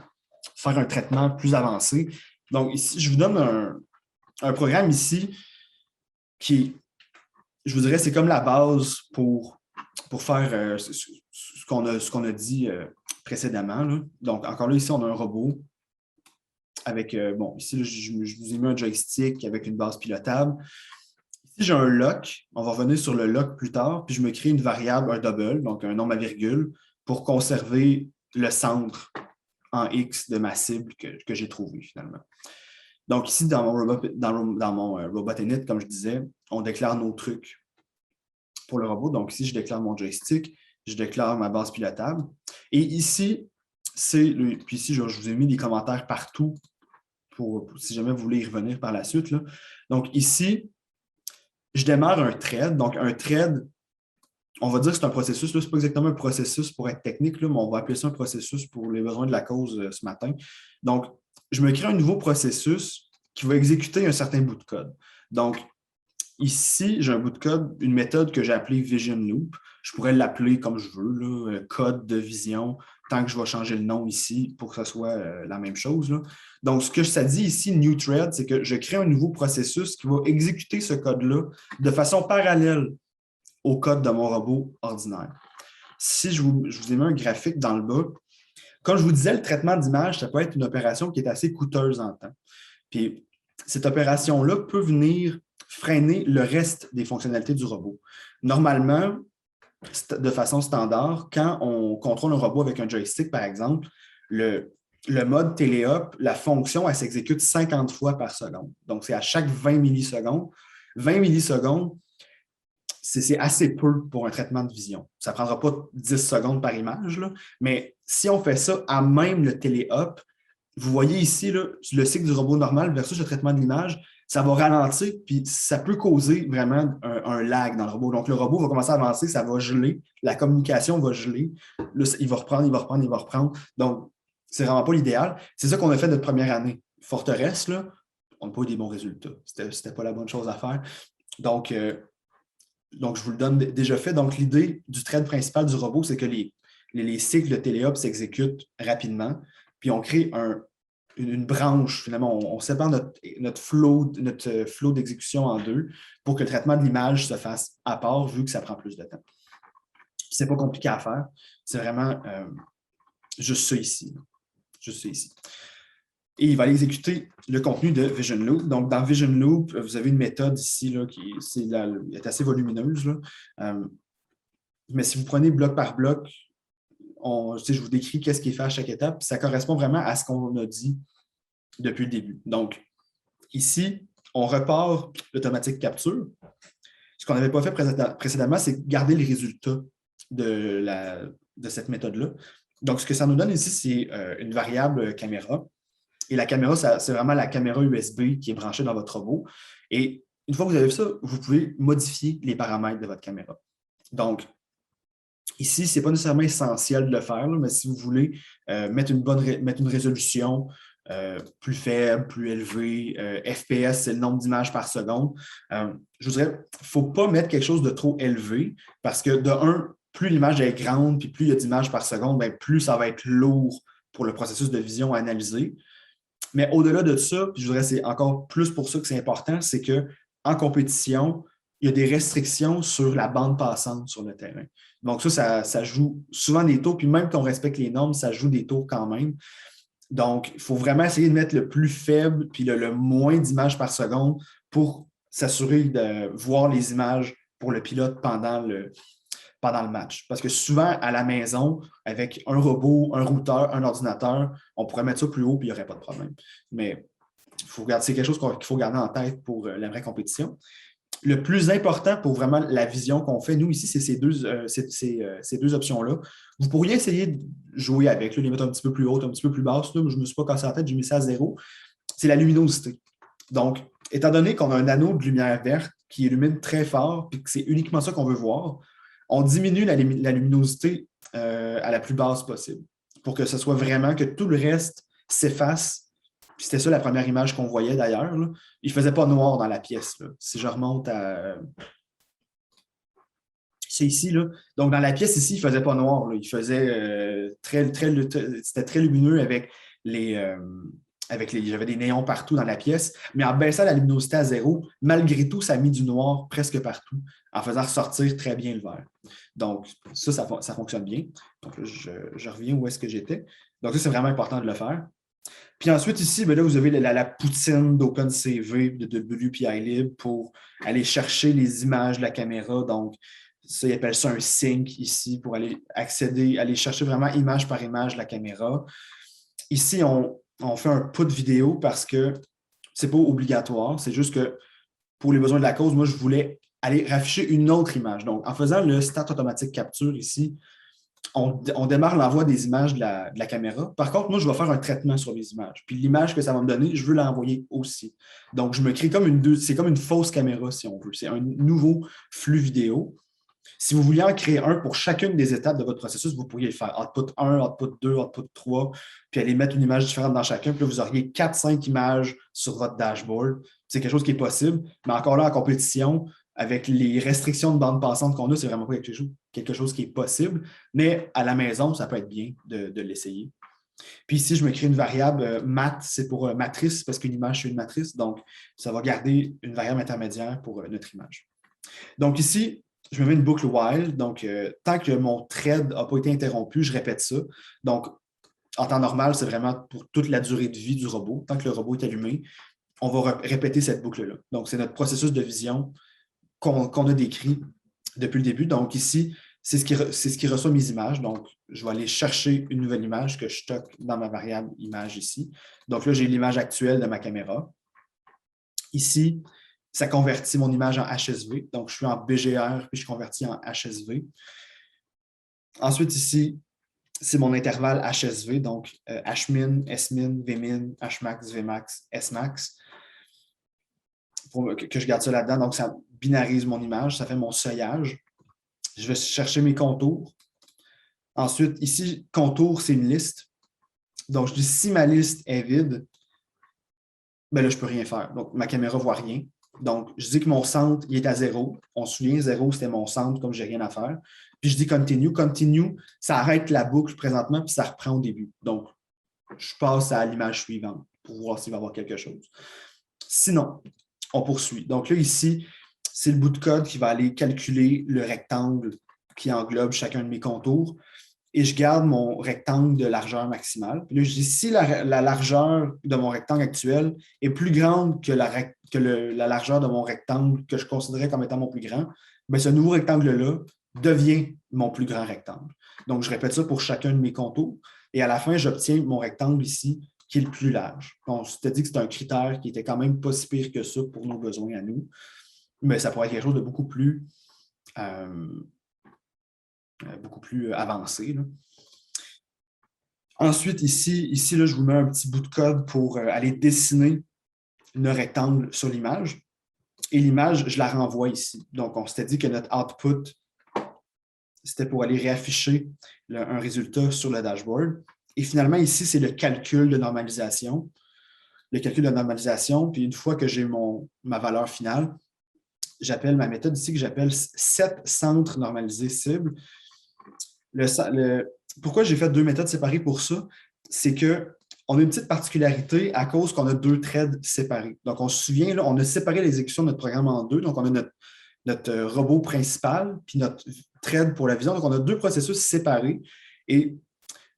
faire un traitement plus avancé, donc ici, je vous donne un programme ici qui, je vous dirais, c'est comme la base pour faire ce qu'on a dit précédemment. Là. Donc, encore là, ici, on a un robot avec, bon, ici, là, je vous ai mis un joystick avec une base pilotable. Ici, j'ai un lock. On va revenir sur le lock plus tard, puis je me crée une variable, un double, donc un nombre à virgule, pour conserver le centre en X de ma cible que j'ai trouvé finalement. Donc ici, dans mon robot-init, comme je disais, on déclare nos trucs pour le robot. Donc ici, je déclare mon joystick, je déclare ma base pilotable. Et ici, Puis ici, je vous ai mis des commentaires partout pour si jamais vous voulez y revenir par la suite, là. Donc ici, je démarre un thread. Donc un thread, on va dire que c'est un processus. Ce n'est pas exactement un processus pour être technique, là, mais on va appeler ça un processus pour les besoins de la cause ce matin. Donc, je me crée un nouveau processus qui va exécuter un certain bout de code. Donc, ici, j'ai un bout de code, une méthode que j'ai appelée Vision Loop. Je pourrais l'appeler comme je veux, là, code de vision, tant que je vais changer le nom ici pour que ce soit la même chose, là. Donc, ce que ça dit ici, New Thread, c'est que je crée un nouveau processus qui va exécuter ce code-là de façon parallèle au code de mon robot ordinaire. Si je vous ai mis un graphique dans le bas, comme je vous disais, le traitement d'image, ça peut être une opération qui est assez coûteuse en temps. Puis, cette opération-là peut venir freiner le reste des fonctionnalités du robot. Normalement, de façon standard, quand on contrôle un robot avec un joystick, par exemple, le mode téléop, la fonction, elle s'exécute 50 fois par seconde. Donc, c'est à chaque 20 millisecondes. 20 millisecondes, c'est assez peu pour un traitement de vision. Ça ne prendra pas 10 secondes par image, là, mais si on fait ça à même le téléop, vous voyez ici là, le cycle du robot normal versus le traitement de l'image, ça va ralentir, puis ça peut causer vraiment un lag dans le robot. Donc, le robot va commencer à avancer, ça va geler, la communication va geler, là, il va reprendre. Donc, c'est vraiment pas l'idéal. C'est ça qu'on a fait notre première année. Forteresse, là, on n'a pas eu des bons résultats. C'était pas la bonne chose à faire. Donc, je vous le donne déjà fait. Donc, l'idée du thread principal du robot, c'est que les cycles de téléop s'exécutent rapidement, puis on crée une branche, finalement, on sépare notre flow d'exécution en deux pour que le traitement de l'image se fasse à part, vu que ça prend plus de temps. Ce n'est pas compliqué à faire, c'est vraiment juste ça ici. Juste ça ici. Et il va aller exécuter le contenu de Vision Loop. Donc, dans Vision Loop, vous avez une méthode ici là, qui est assez volumineuse, là. Mais si vous prenez bloc par bloc, je vous décris qu'est-ce qui est fait à chaque étape. Ça correspond vraiment à ce qu'on a dit depuis le début. Donc, ici, on repart l'automatique capture. Ce qu'on n'avait pas fait précédemment, c'est garder les résultats de cette méthode-là. Donc, ce que ça nous donne ici, c'est une variable caméra. Et la caméra, c'est vraiment la caméra USB qui est branchée dans votre robot. Et une fois que vous avez ça, vous pouvez modifier les paramètres de votre caméra. Donc, ici, ce n'est pas nécessairement essentiel de le faire, là, mais si vous voulez mettre une résolution plus faible, plus élevée, FPS, c'est le nombre d'images par seconde, je vous dirais, il ne faut pas mettre quelque chose de trop élevé parce que, de un, plus l'image est grande puis plus il y a d'images par seconde, bien, plus ça va être lourd pour le processus de vision à analyser. Mais au-delà de ça, puis je dirais c'est encore plus pour ça que c'est important, c'est qu'en compétition, il y a des restrictions sur la bande passante sur le terrain. Donc ça joue souvent des tours, puis même qu'on respecte les normes, ça joue des tours quand même. Donc, il faut vraiment essayer de mettre le plus faible puis le moins d'images par seconde pour s'assurer de voir les images pour le pilote pendant le match. Parce que souvent, à la maison, avec un robot, un routeur, un ordinateur, on pourrait mettre ça plus haut et il n'y aurait pas de problème. Mais c'est quelque chose qu'il faut garder en tête pour la vraie compétition. Le plus important pour vraiment la vision qu'on fait, nous, ici, c'est ces deux options-là. Vous pourriez essayer de jouer avec, là, les mettre un petit peu plus hautes, un petit peu plus basses. Là, je ne me suis pas cassé la tête, j'ai mis ça à 0. C'est la luminosité. Donc, étant donné qu'on a un anneau de lumière verte qui illumine très fort et que c'est uniquement ça qu'on veut voir, on diminue la luminosité à la plus basse possible pour que ce soit vraiment que tout le reste s'efface. Puis c'était ça la première image qu'on voyait d'ailleurs. Là. Il ne faisait pas noir dans la pièce. Là. Si je remonte à... C'est ici. Là. Donc, dans la pièce ici, il ne faisait pas noir. Là. Il faisait c'était très lumineux avec j'avais des néons partout dans la pièce, mais en baissant la luminosité à 0, malgré tout, ça a mis du noir presque partout, en faisant ressortir très bien le vert. Donc, ça fonctionne bien. Donc, là, je reviens où est-ce que j'étais. Donc, ça, c'est vraiment important de le faire. Puis ensuite, ici, bien là, vous avez la poutine d'OpenCV, de WPILib pour aller chercher les images de la caméra. Donc, ça, ils appellent ça un sync ici pour aller aller chercher vraiment image par image la caméra. Ici, on fait un put vidéo parce que ce n'est pas obligatoire. C'est juste que pour les besoins de la cause, moi, je voulais aller rafficher une autre image. Donc, en faisant le Start Automatic Capture ici, on démarre l'envoi des images de la caméra. Par contre, moi, je vais faire un traitement sur les images. Puis l'image que ça va me donner, je veux l'envoyer aussi. Donc, je me crée c'est comme une fausse caméra, si on veut. C'est un nouveau flux vidéo. Si vous vouliez en créer un pour chacune des étapes de votre processus, vous pourriez le faire. Output 1, output 2, output 3, puis aller mettre une image différente dans chacun. Puis là, vous auriez 4-5 images sur votre dashboard. C'est quelque chose qui est possible. Mais encore là, en compétition, avec les restrictions de bande passante qu'on a, c'est vraiment pas quelque chose qui est possible. Mais à la maison, ça peut être bien de l'essayer. Puis ici, je me crée une variable mat, c'est pour matrice, parce qu'une image, c'est une matrice. Donc, ça va garder une variable intermédiaire pour notre image. Donc ici, je me mets une boucle while. Donc, tant que mon thread n'a pas été interrompu, je répète ça. Donc, en temps normal, c'est vraiment pour toute la durée de vie du robot. Tant que le robot est allumé, on va répéter cette boucle-là. Donc, c'est notre processus de vision qu'on a décrit depuis le début. Donc, ici, c'est ce qui reçoit mes images. Donc, je vais aller chercher une nouvelle image que je stocke dans ma variable image ici. Donc là, j'ai l'image actuelle de ma caméra. Ici, ça convertit mon image en HSV. Donc, je suis en BGR, puis je convertis en HSV. Ensuite, ici, c'est mon intervalle HSV, donc Hmin, Smin, Vmin, Hmax, Vmax, Smax. Pour que je garde ça là-dedans. Donc, ça binarise mon image, ça fait mon seuillage. Je vais chercher mes contours. Ensuite, ici, contour, c'est une liste. Donc, je dis si ma liste est vide, ben là, je ne peux rien faire. Donc, ma caméra ne voit rien. Donc, je dis que mon centre, il est à 0. On se souvient, 0, c'était mon centre, comme je n'ai rien à faire. Puis, je dis continue. Continue, ça arrête la boucle présentement, puis ça reprend au début. Donc, je passe à l'image suivante pour voir s'il va y avoir quelque chose. Sinon, on poursuit. Donc là, ici, c'est le bout de code qui va aller calculer le rectangle qui englobe chacun de mes contours. Et je garde mon rectangle de largeur maximale. Puis là, je dis si la largeur de mon rectangle actuel est plus grande que la largeur de mon rectangle que je considérais comme étant mon plus grand, bien, ce nouveau rectangle-là devient mon plus grand rectangle. Donc, je répète ça pour chacun de mes contours. Et à la fin, j'obtiens mon rectangle ici qui est le plus large. On s'était dit que c'est un critère qui était quand même pas si pire que ça pour nos besoins à nous. Mais ça pourrait être quelque chose de beaucoup plus avancé. Là. Ensuite, ici là, je vous mets un petit bout de code pour aller dessiner le rectangle sur l'image. Et l'image, je la renvoie ici. Donc, on s'était dit que notre output, c'était pour aller réafficher un résultat sur le dashboard. Et finalement, ici, c'est le calcul de normalisation. Le calcul de normalisation, puis une fois que j'ai ma valeur finale, j'appelle ma méthode ici que j'appelle set centre normalisé cible. Pourquoi j'ai fait 2 méthodes séparées pour ça? C'est qu'on a une petite particularité à cause qu'on a 2 threads séparés. Donc, on se souvient, là, on a séparé l'exécution de notre programme en 2. Donc, on a notre robot principal puis notre thread pour la vision. Donc, on a 2 processus séparés. Et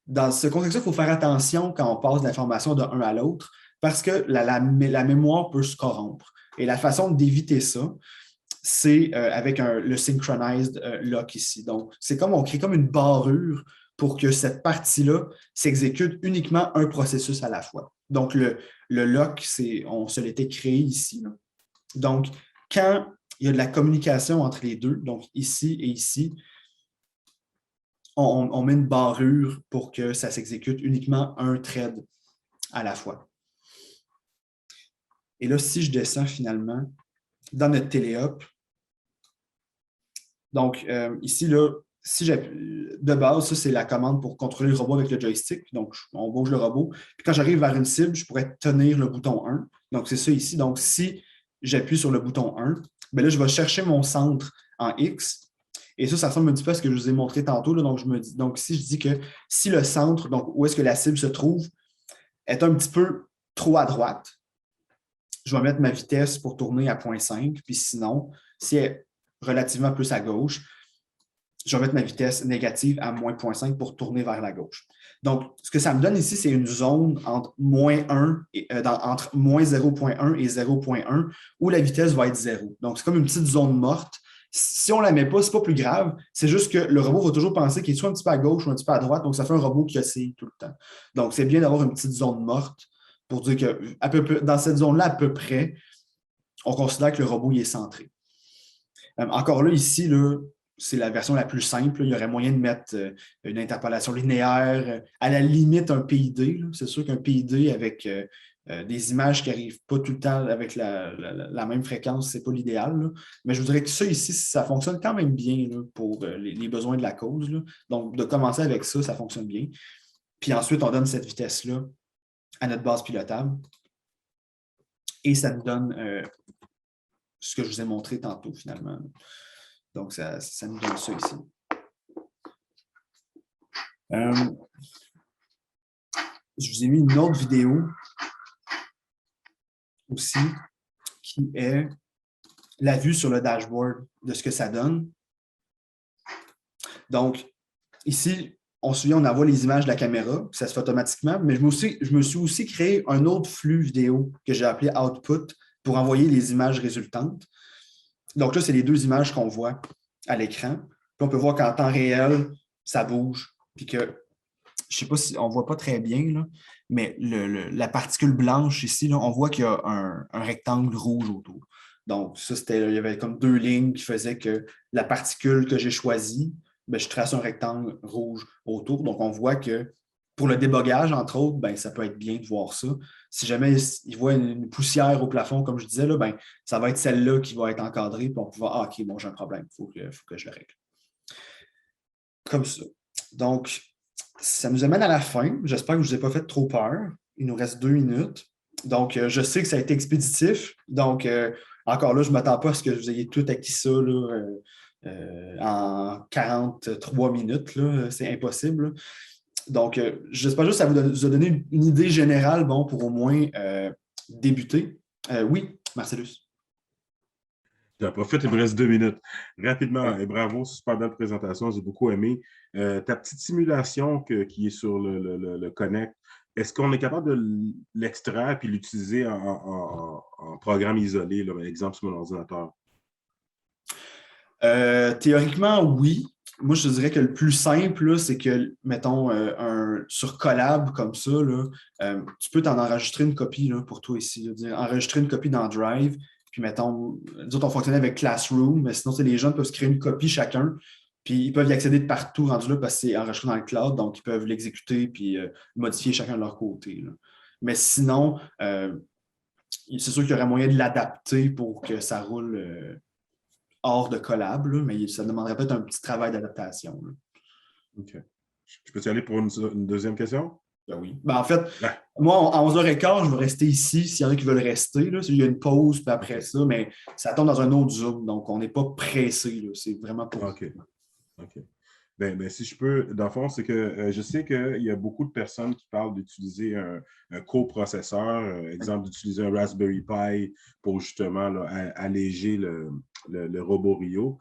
dans ce contexte-là, il faut faire attention quand on passe de l'information d'un à l'autre parce que la mémoire peut se corrompre. Et la façon d'éviter ça, c'est avec le synchronized lock ici. Donc, c'est comme on crée comme une barrure pour que cette partie-là s'exécute uniquement un processus à la fois. Donc, le lock, on se l'était créé ici. Là. Donc, quand il y a de la communication entre les deux, donc ici et ici, on met une barrure pour que ça s'exécute uniquement un thread à la fois. Et là, si je descends finalement dans notre téléop, donc ici, là, de base, ça, c'est la commande pour contrôler le robot avec le joystick. Donc, on bouge le robot. Puis quand j'arrive vers une cible, je pourrais tenir le bouton 1. Donc, c'est ça ici. Donc, si j'appuie sur le bouton 1, bien là, je vais chercher mon centre en X. Et ça ressemble un petit peu à ce que je vous ai montré tantôt. Là. Donc, ici, je dis que si le centre, donc où est-ce que la cible se trouve, est un petit peu trop à droite, je vais mettre ma vitesse pour tourner à 0,5. Puis sinon, si elle est relativement plus à gauche, je vais mettre ma vitesse négative à moins 0,5 pour tourner vers la gauche. Donc, ce que ça me donne ici, c'est une zone entre entre moins 0,1 et 0,1 où la vitesse va être 0. Donc, c'est comme une petite zone morte. Si on ne la met pas, ce n'est pas plus grave. C'est juste que le robot va toujours penser qu'il est soit un petit peu à gauche ou un petit peu à droite. Donc, ça fait un robot qui oscille tout le temps. Donc, c'est bien d'avoir une petite zone morte pour dire que dans cette zone-là, à peu près, on considère que le robot il est centré. Encore là, ici, là, c'est la version la plus simple. Il y aurait moyen de mettre une interpolation linéaire, à la limite un PID. C'est sûr qu'un PID avec des images qui n'arrivent pas tout le temps avec la même fréquence, ce n'est pas l'idéal. Là. Mais je voudrais que ça ici, ça fonctionne quand même bien là, pour les besoins de la cause. Là. Donc, de commencer avec ça, ça fonctionne bien. Puis ensuite, on donne cette vitesse-là à notre base pilotable. Et ça nous donne ce que je vous ai montré tantôt, finalement. Donc, ça nous donne ça ici. Je vous ai mis une autre vidéo aussi qui est la vue sur le dashboard de ce que ça donne. Donc, ici, on se souvient, on envoie les images de la caméra, ça se fait automatiquement, mais je me suis aussi créé un autre flux vidéo que j'ai appelé Output pour envoyer les images résultantes. Donc là, c'est les deux images qu'on voit à l'écran. Puis on peut voir qu'en temps réel, ça bouge. Puis que, je ne sais pas si on ne voit pas très bien, là, mais la particule blanche ici, là, on voit qu'il y a un rectangle rouge autour. Donc, ça, il y avait comme deux lignes qui faisaient que la particule que j'ai choisie, ben, je trace un rectangle rouge autour. Donc, on voit que pour le débogage, entre autres, ben, ça peut être bien de voir ça. Si jamais il voit une poussière au plafond, comme je disais, là, ben, ça va être celle-là qui va être encadrée. Puis on peut voir, ah, OK, bon, j'ai un problème, il faut que je le règle. Comme ça. Donc, ça nous amène à la fin. J'espère que je ne vous ai pas fait trop peur. Il nous reste 2 minutes. Donc, je sais que ça a été expéditif. Donc, encore là, je ne m'attends pas à ce que vous ayez tout acquis ça là, en 43 minutes. C'est impossible. Là. Donc, j'espère juste que ça vous a donné une idée générale bon, pour au moins débuter. Oui, Marcellus. J'en profite, il me reste 2 minutes. Rapidement, et bravo, super belle présentation, j'ai beaucoup aimé. Ta petite simulation qui est sur le Connect, est-ce qu'on est capable de l'extraire et l'utiliser en programme isolé, là, par exemple sur mon ordinateur? Théoriquement, oui. Moi, je te dirais que le plus simple, c'est que, mettons, sur Collab comme ça, là, tu peux t'en enregistrer une copie là, pour toi ici. Là, enregistrer une copie dans Drive. Puis, mettons, nous autres, on fonctionnait avec Classroom, mais sinon, les gens peuvent se créer une copie chacun. Puis, ils peuvent y accéder de partout rendu là parce que c'est enregistré dans le cloud. Donc, ils peuvent l'exécuter puis modifier chacun de leur côté. Là. Mais sinon, c'est sûr qu'il y aurait moyen de l'adapter pour que ça roule hors de collab, là, mais ça demanderait peut-être un petit travail d'adaptation. Là. OK. Je peux y aller pour une deuxième question? Ben oui. Ben en fait, moi, à 11h15, je vais rester ici s'il y en a qui veulent rester. Là. Il y a une pause, puis après ça, mais ça tombe dans un autre Zoom, donc on n'est pas pressé. Là. C'est vraiment pour OK. OK. Ben, si je peux, dans le fond, c'est que je sais qu'il y a beaucoup de personnes qui parlent d'utiliser un coprocesseur, exemple d'utiliser un Raspberry Pi pour justement là, alléger le robot Rio.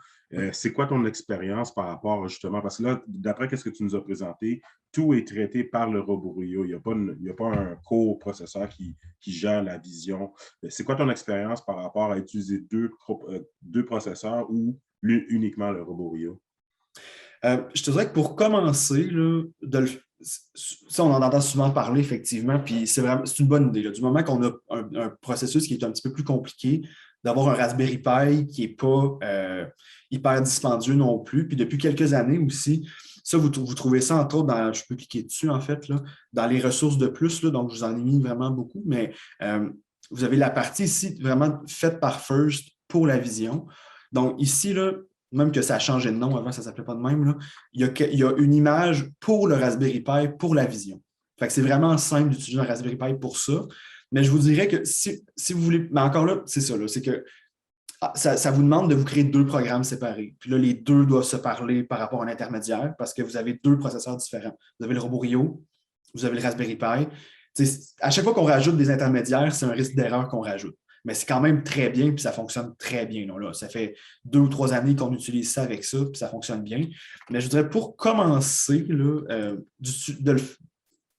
C'est quoi ton expérience par rapport justement, parce que là, d'après ce que tu nous as présenté, tout est traité par le robot Rio. Il n'y a pas un coprocesseur qui gère la vision. C'est quoi ton expérience par rapport à utiliser deux processeurs ou uniquement le robot Rio? Je te dirais que pour commencer, là, ça, on en entend souvent parler, effectivement, puis c'est une bonne idée. Là. Du moment qu'on a un processus qui est un petit peu plus compliqué, d'avoir un Raspberry Pi qui n'est pas hyper dispendieux non plus. Puis depuis quelques années aussi, ça, vous trouvez ça, entre autres, je peux cliquer dessus, en fait, là, dans les ressources de plus, là, donc je vous en ai mis vraiment beaucoup, mais vous avez la partie ici vraiment faite par First pour la vision. Donc ici, là, même que ça a changé de nom, avant ça ne s'appelait pas de même, là, il y a une image pour le Raspberry Pi pour la vision. Fait que c'est vraiment simple d'utiliser un Raspberry Pi pour ça. Mais je vous dirais que si vous voulez. Mais encore là, c'est ça, là, c'est que ça vous demande de vous créer 2 programmes séparés. Puis là, les 2 doivent se parler par rapport à un intermédiaire parce que vous avez 2 processeurs différents. Vous avez le robot Rio, vous avez le Raspberry Pi. T'sais, à chaque fois qu'on rajoute des intermédiaires, c'est un risque d'erreur qu'on rajoute. Mais c'est quand même très bien, puis ça fonctionne très bien. Là. Ça fait 2 ou 3 années qu'on utilise ça avec ça, puis ça fonctionne bien. Mais je dirais pour commencer, là,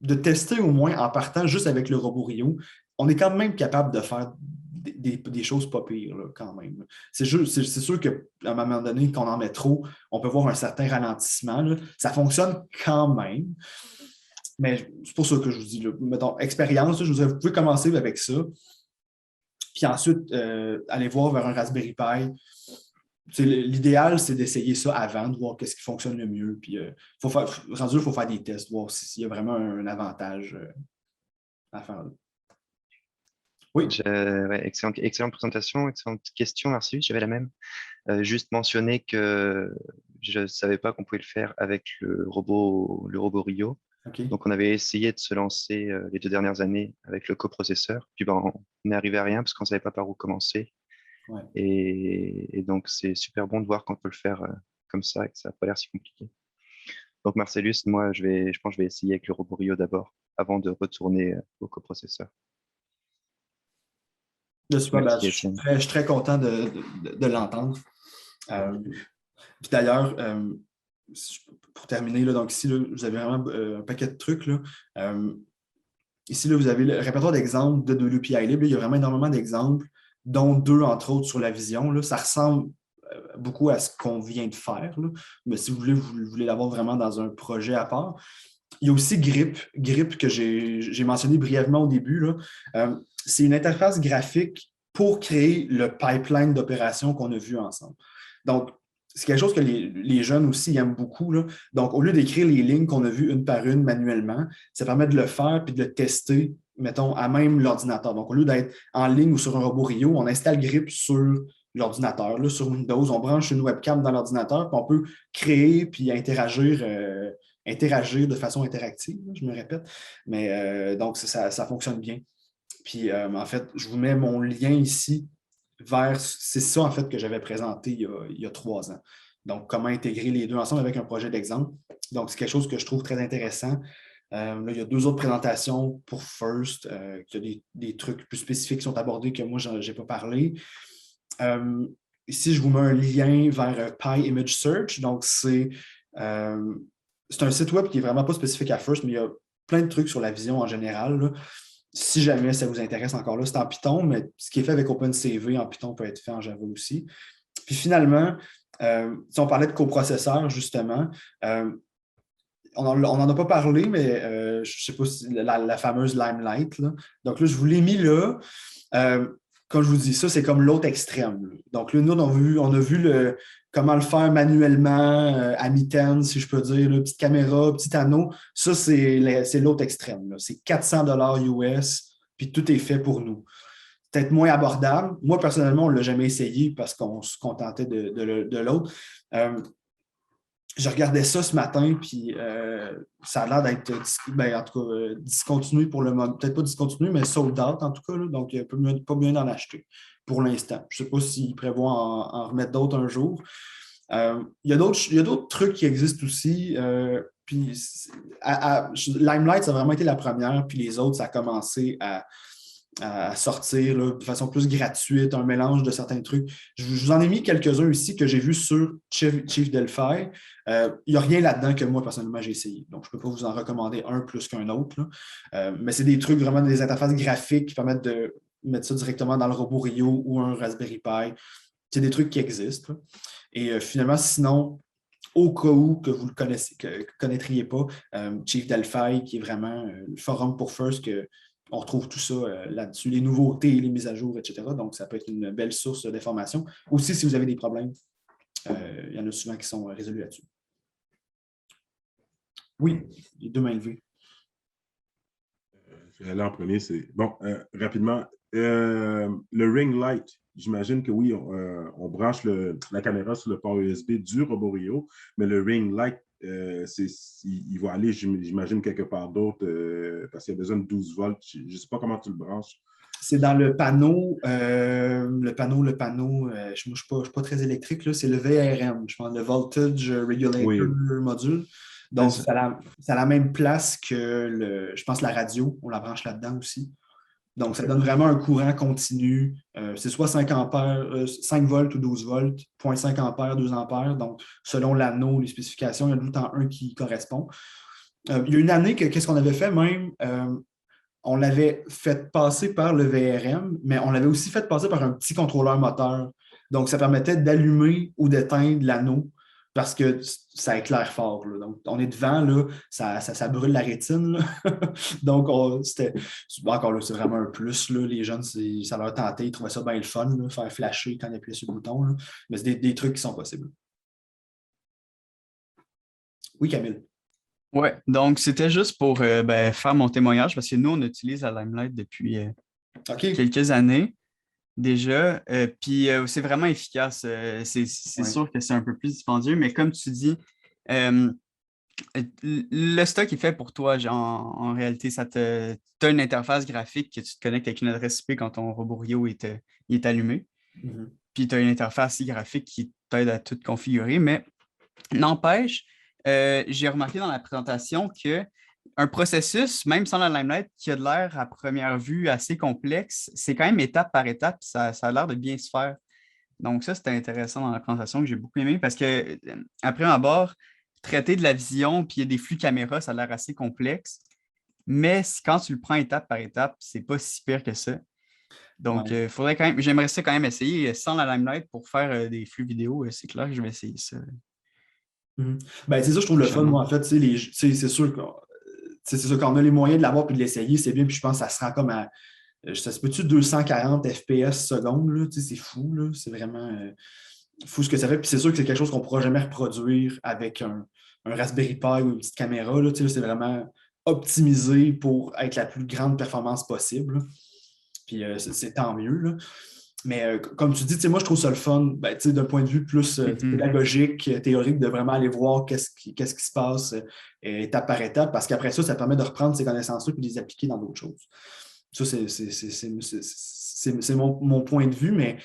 de tester au moins en partant juste avec le robot Rio, on est quand même capable de faire des choses pas pires, là, quand même. C'est sûr qu'à un moment donné, quand on en met trop, on peut voir un certain ralentissement. Là. Ça fonctionne quand même. Mais c'est pour ça que je vous dis, là, mettons, expérience, je vous dirais, vous pouvez commencer avec ça. Puis ensuite, aller voir vers un Raspberry Pi. l'idéal, c'est d'essayer ça avant, de voir qu'est-ce qui fonctionne le mieux. Puis, rendu là, il faut faire des tests, voir s'il y a vraiment un avantage à faire là. Oui, Ouais, excellente présentation, excellente question, merci, j'avais la même. Juste mentionner que je ne savais pas qu'on pouvait le faire avec le robot Rio. OK. Donc, on avait essayé de se lancer les 2 dernières années avec le coprocesseur. Puis, ben, on n'est arrivé à rien parce qu'on ne savait pas par où commencer. Ouais. Et donc, c'est super bon de voir qu'on peut le faire comme ça et que ça n'a pas l'air si compliqué. Donc, Marcellus, moi, je pense que je vais essayer avec le robot Rio d'abord, avant de retourner au coprocesseur. Super, Merci, je Étienne. suis très content de l'entendre. Puis d'ailleurs, pour terminer, là, donc ici, là, vous avez vraiment un paquet de trucs. Là. Ici, là, vous avez le répertoire d'exemples de l'UPI Libre. Il y a vraiment énormément d'exemples, dont 2, entre autres, sur la vision. Là. Ça ressemble beaucoup à ce qu'on vient de faire. Là. Mais si vous voulez l'avoir vraiment dans un projet à part. Il y a aussi Grip que j'ai mentionné brièvement au début. Là. C'est une interface graphique pour créer le pipeline d'opérations qu'on a vu ensemble. Donc, c'est quelque chose que les jeunes aussi aiment beaucoup. Là. Donc, au lieu d'écrire les lignes qu'on a vues une par une manuellement, ça permet de le faire puis de le tester, mettons, à même l'ordinateur. Donc, au lieu d'être en ligne ou sur un robot Rio, on installe Grip sur l'ordinateur, là, sur Windows. On branche une webcam dans l'ordinateur, puis on peut créer puis interagir de façon interactive, je me répète. Mais donc, ça fonctionne bien. Puis, en fait, je vous mets mon lien ici vers... C'est ça, en fait, que j'avais présenté il y a 3 ans. Donc, comment intégrer les deux ensemble avec un projet d'exemple. Donc, c'est quelque chose que je trouve très intéressant. Là, il y a 2 autres présentations pour First, qu'il y a des trucs plus spécifiques qui sont abordés que moi, je n'ai pas parlé. Ici, je vous mets un lien vers Pi Image Search. Donc, c'est un site web qui n'est vraiment pas spécifique à First, mais il y a plein de trucs sur la vision en général. Là. Si jamais ça vous intéresse encore là, c'est en Python, mais ce qui est fait avec OpenCV en Python peut être fait en Java aussi. Puis finalement, si on parlait de coprocesseur, justement, on n'en a pas parlé, mais je ne sais pas si la fameuse Limelight. Là. Donc là, je vous l'ai mis là. Comme je vous dis, ça, c'est comme l'autre extrême. Là. Donc là, nous, on a vu comment le faire manuellement, à mitaine, si je peux dire, là, petite caméra, petit anneau. Ça, c'est l'autre extrême. Là. C'est 400 US, puis tout est fait pour nous. Peut-être moins abordable. Moi, personnellement, on ne l'a jamais essayé parce qu'on se contentait de l'autre. Je regardais ça ce matin, puis ça a l'air d'être en tout cas, discontinué pour le moment. Peut-être pas discontinué, mais sold out en tout cas. Là, donc, il n'y a pas bien d'en acheter pour l'instant. Je ne sais pas s'ils prévoient en remettre d'autres un jour. Il y a d'autres trucs qui existent aussi. Puis Limelight, ça a vraiment été la première, puis les autres, ça a commencé à sortir là, de façon plus gratuite, un mélange de certains trucs. Je vous en ai mis quelques-uns ici que j'ai vus sur Chief Delphi. Il n'y a rien là-dedans que moi, personnellement, j'ai essayé. Donc, je ne peux pas vous en recommander un plus qu'un autre. Mais c'est des trucs vraiment, des interfaces graphiques qui permettent de mettre ça directement dans le robot Rio ou un Raspberry Pi. C'est des trucs qui existent. Là. Et finalement, sinon, au cas où que vous ne connaîtriez pas, Chief Delphi, qui est vraiment le forum pour First, on retrouve tout ça là-dessus, les nouveautés, les mises à jour, etc. Donc, ça peut être une belle source d'information. Aussi, si vous avez des problèmes, il y en a souvent qui sont résolus là-dessus. Oui, les 2 mains levées. Je vais aller en premier. Bon, rapidement, le ring light, j'imagine que oui, on branche la caméra sur le port USB du robot Rio, mais le ring light, il va aller, j'imagine, quelque part d'autre parce qu'il y a besoin de 12 volts. Je ne sais pas comment tu le branches. C'est dans le panneau. Je ne suis pas très électrique, là, c'est le VRM, je pense, le Voltage Regulator Module. Donc, c'est à la même place que, je pense, la radio. On la branche là-dedans aussi. Donc, ça donne vraiment un courant continu. C'est soit 5 volts ou 12 volts, 0,5 ampères, 2 ampères. Donc, selon l'anneau, les spécifications, il y en a tout le temps un qui correspond. Il y a une année, qu'est-ce qu'on avait fait même? On l'avait fait passer par le VRM, mais on l'avait aussi fait passer par un petit contrôleur moteur. Donc, ça permettait d'allumer ou d'éteindre l'anneau. parce que ça éclaire fort. Là. Donc, on est devant, là, ça brûle la rétine. Là. Donc, encore là, c'est vraiment un plus. Là. Les jeunes, ça leur tentait, ils trouvaient ça bien le fun, là, faire flasher quand ils appuyaient sur le bouton. Là. Mais c'est des trucs qui sont possibles. Oui, Camille. Ouais, donc c'était juste pour faire mon témoignage parce que nous, on utilise la Limelight depuis OK. quelques années déjà. Puis c'est vraiment efficace. C'est Ouais. sûr que c'est un peu plus dispendieux, mais comme tu dis, euh, le stock est fait pour toi. Genre, en réalité, t'as une interface graphique que tu te connectes avec une adresse IP quand ton robot Rio il est allumé. Mhm. Puis tu as une interface graphique qui t'aide à tout configurer. Mais n'empêche, j'ai remarqué dans la présentation que un processus, même sans la Limelight, qui a de l'air à première vue assez complexe, c'est quand même étape par étape, ça a l'air de bien se faire. Donc ça, c'était intéressant dans la présentation que j'ai beaucoup aimé parce que après ma barre, traiter de la vision puis il y a des flux caméra, ça a l'air assez complexe. Mais quand tu le prends étape par étape, c'est pas si pire que ça. Donc, Ouais. faudrait quand même, j'aimerais ça quand même essayer sans la Limelight pour faire des flux vidéo. C'est clair que je vais essayer ça Mhm. Ben, c'est ça, je trouve le fun, prochainement. moi, en fait. C'est sûr c'est sûr qu'on a les moyens de l'avoir et de l'essayer, c'est bien. Puis je pense que ça se rend comme à. Ça se peut-tu 240 FPS secondes, là, c'est fou, là. C'est vraiment fou ce que ça fait. Puis c'est sûr que c'est quelque chose qu'on ne pourra jamais reproduire avec un Raspberry Pi ou une petite caméra. Là, c'est vraiment optimisé pour être la plus grande performance possible. Là. Puis c'est tant mieux. Là. Mais comme tu dis, moi, je trouve ça le fun, d'un point de vue plus pédagogique, théorique, de vraiment aller voir qu'est-ce qui se passe étape par étape, parce qu'après ça, ça permet de reprendre ces connaissances-là et de les appliquer dans d'autres choses. Ça, c'est mon point de vue, mais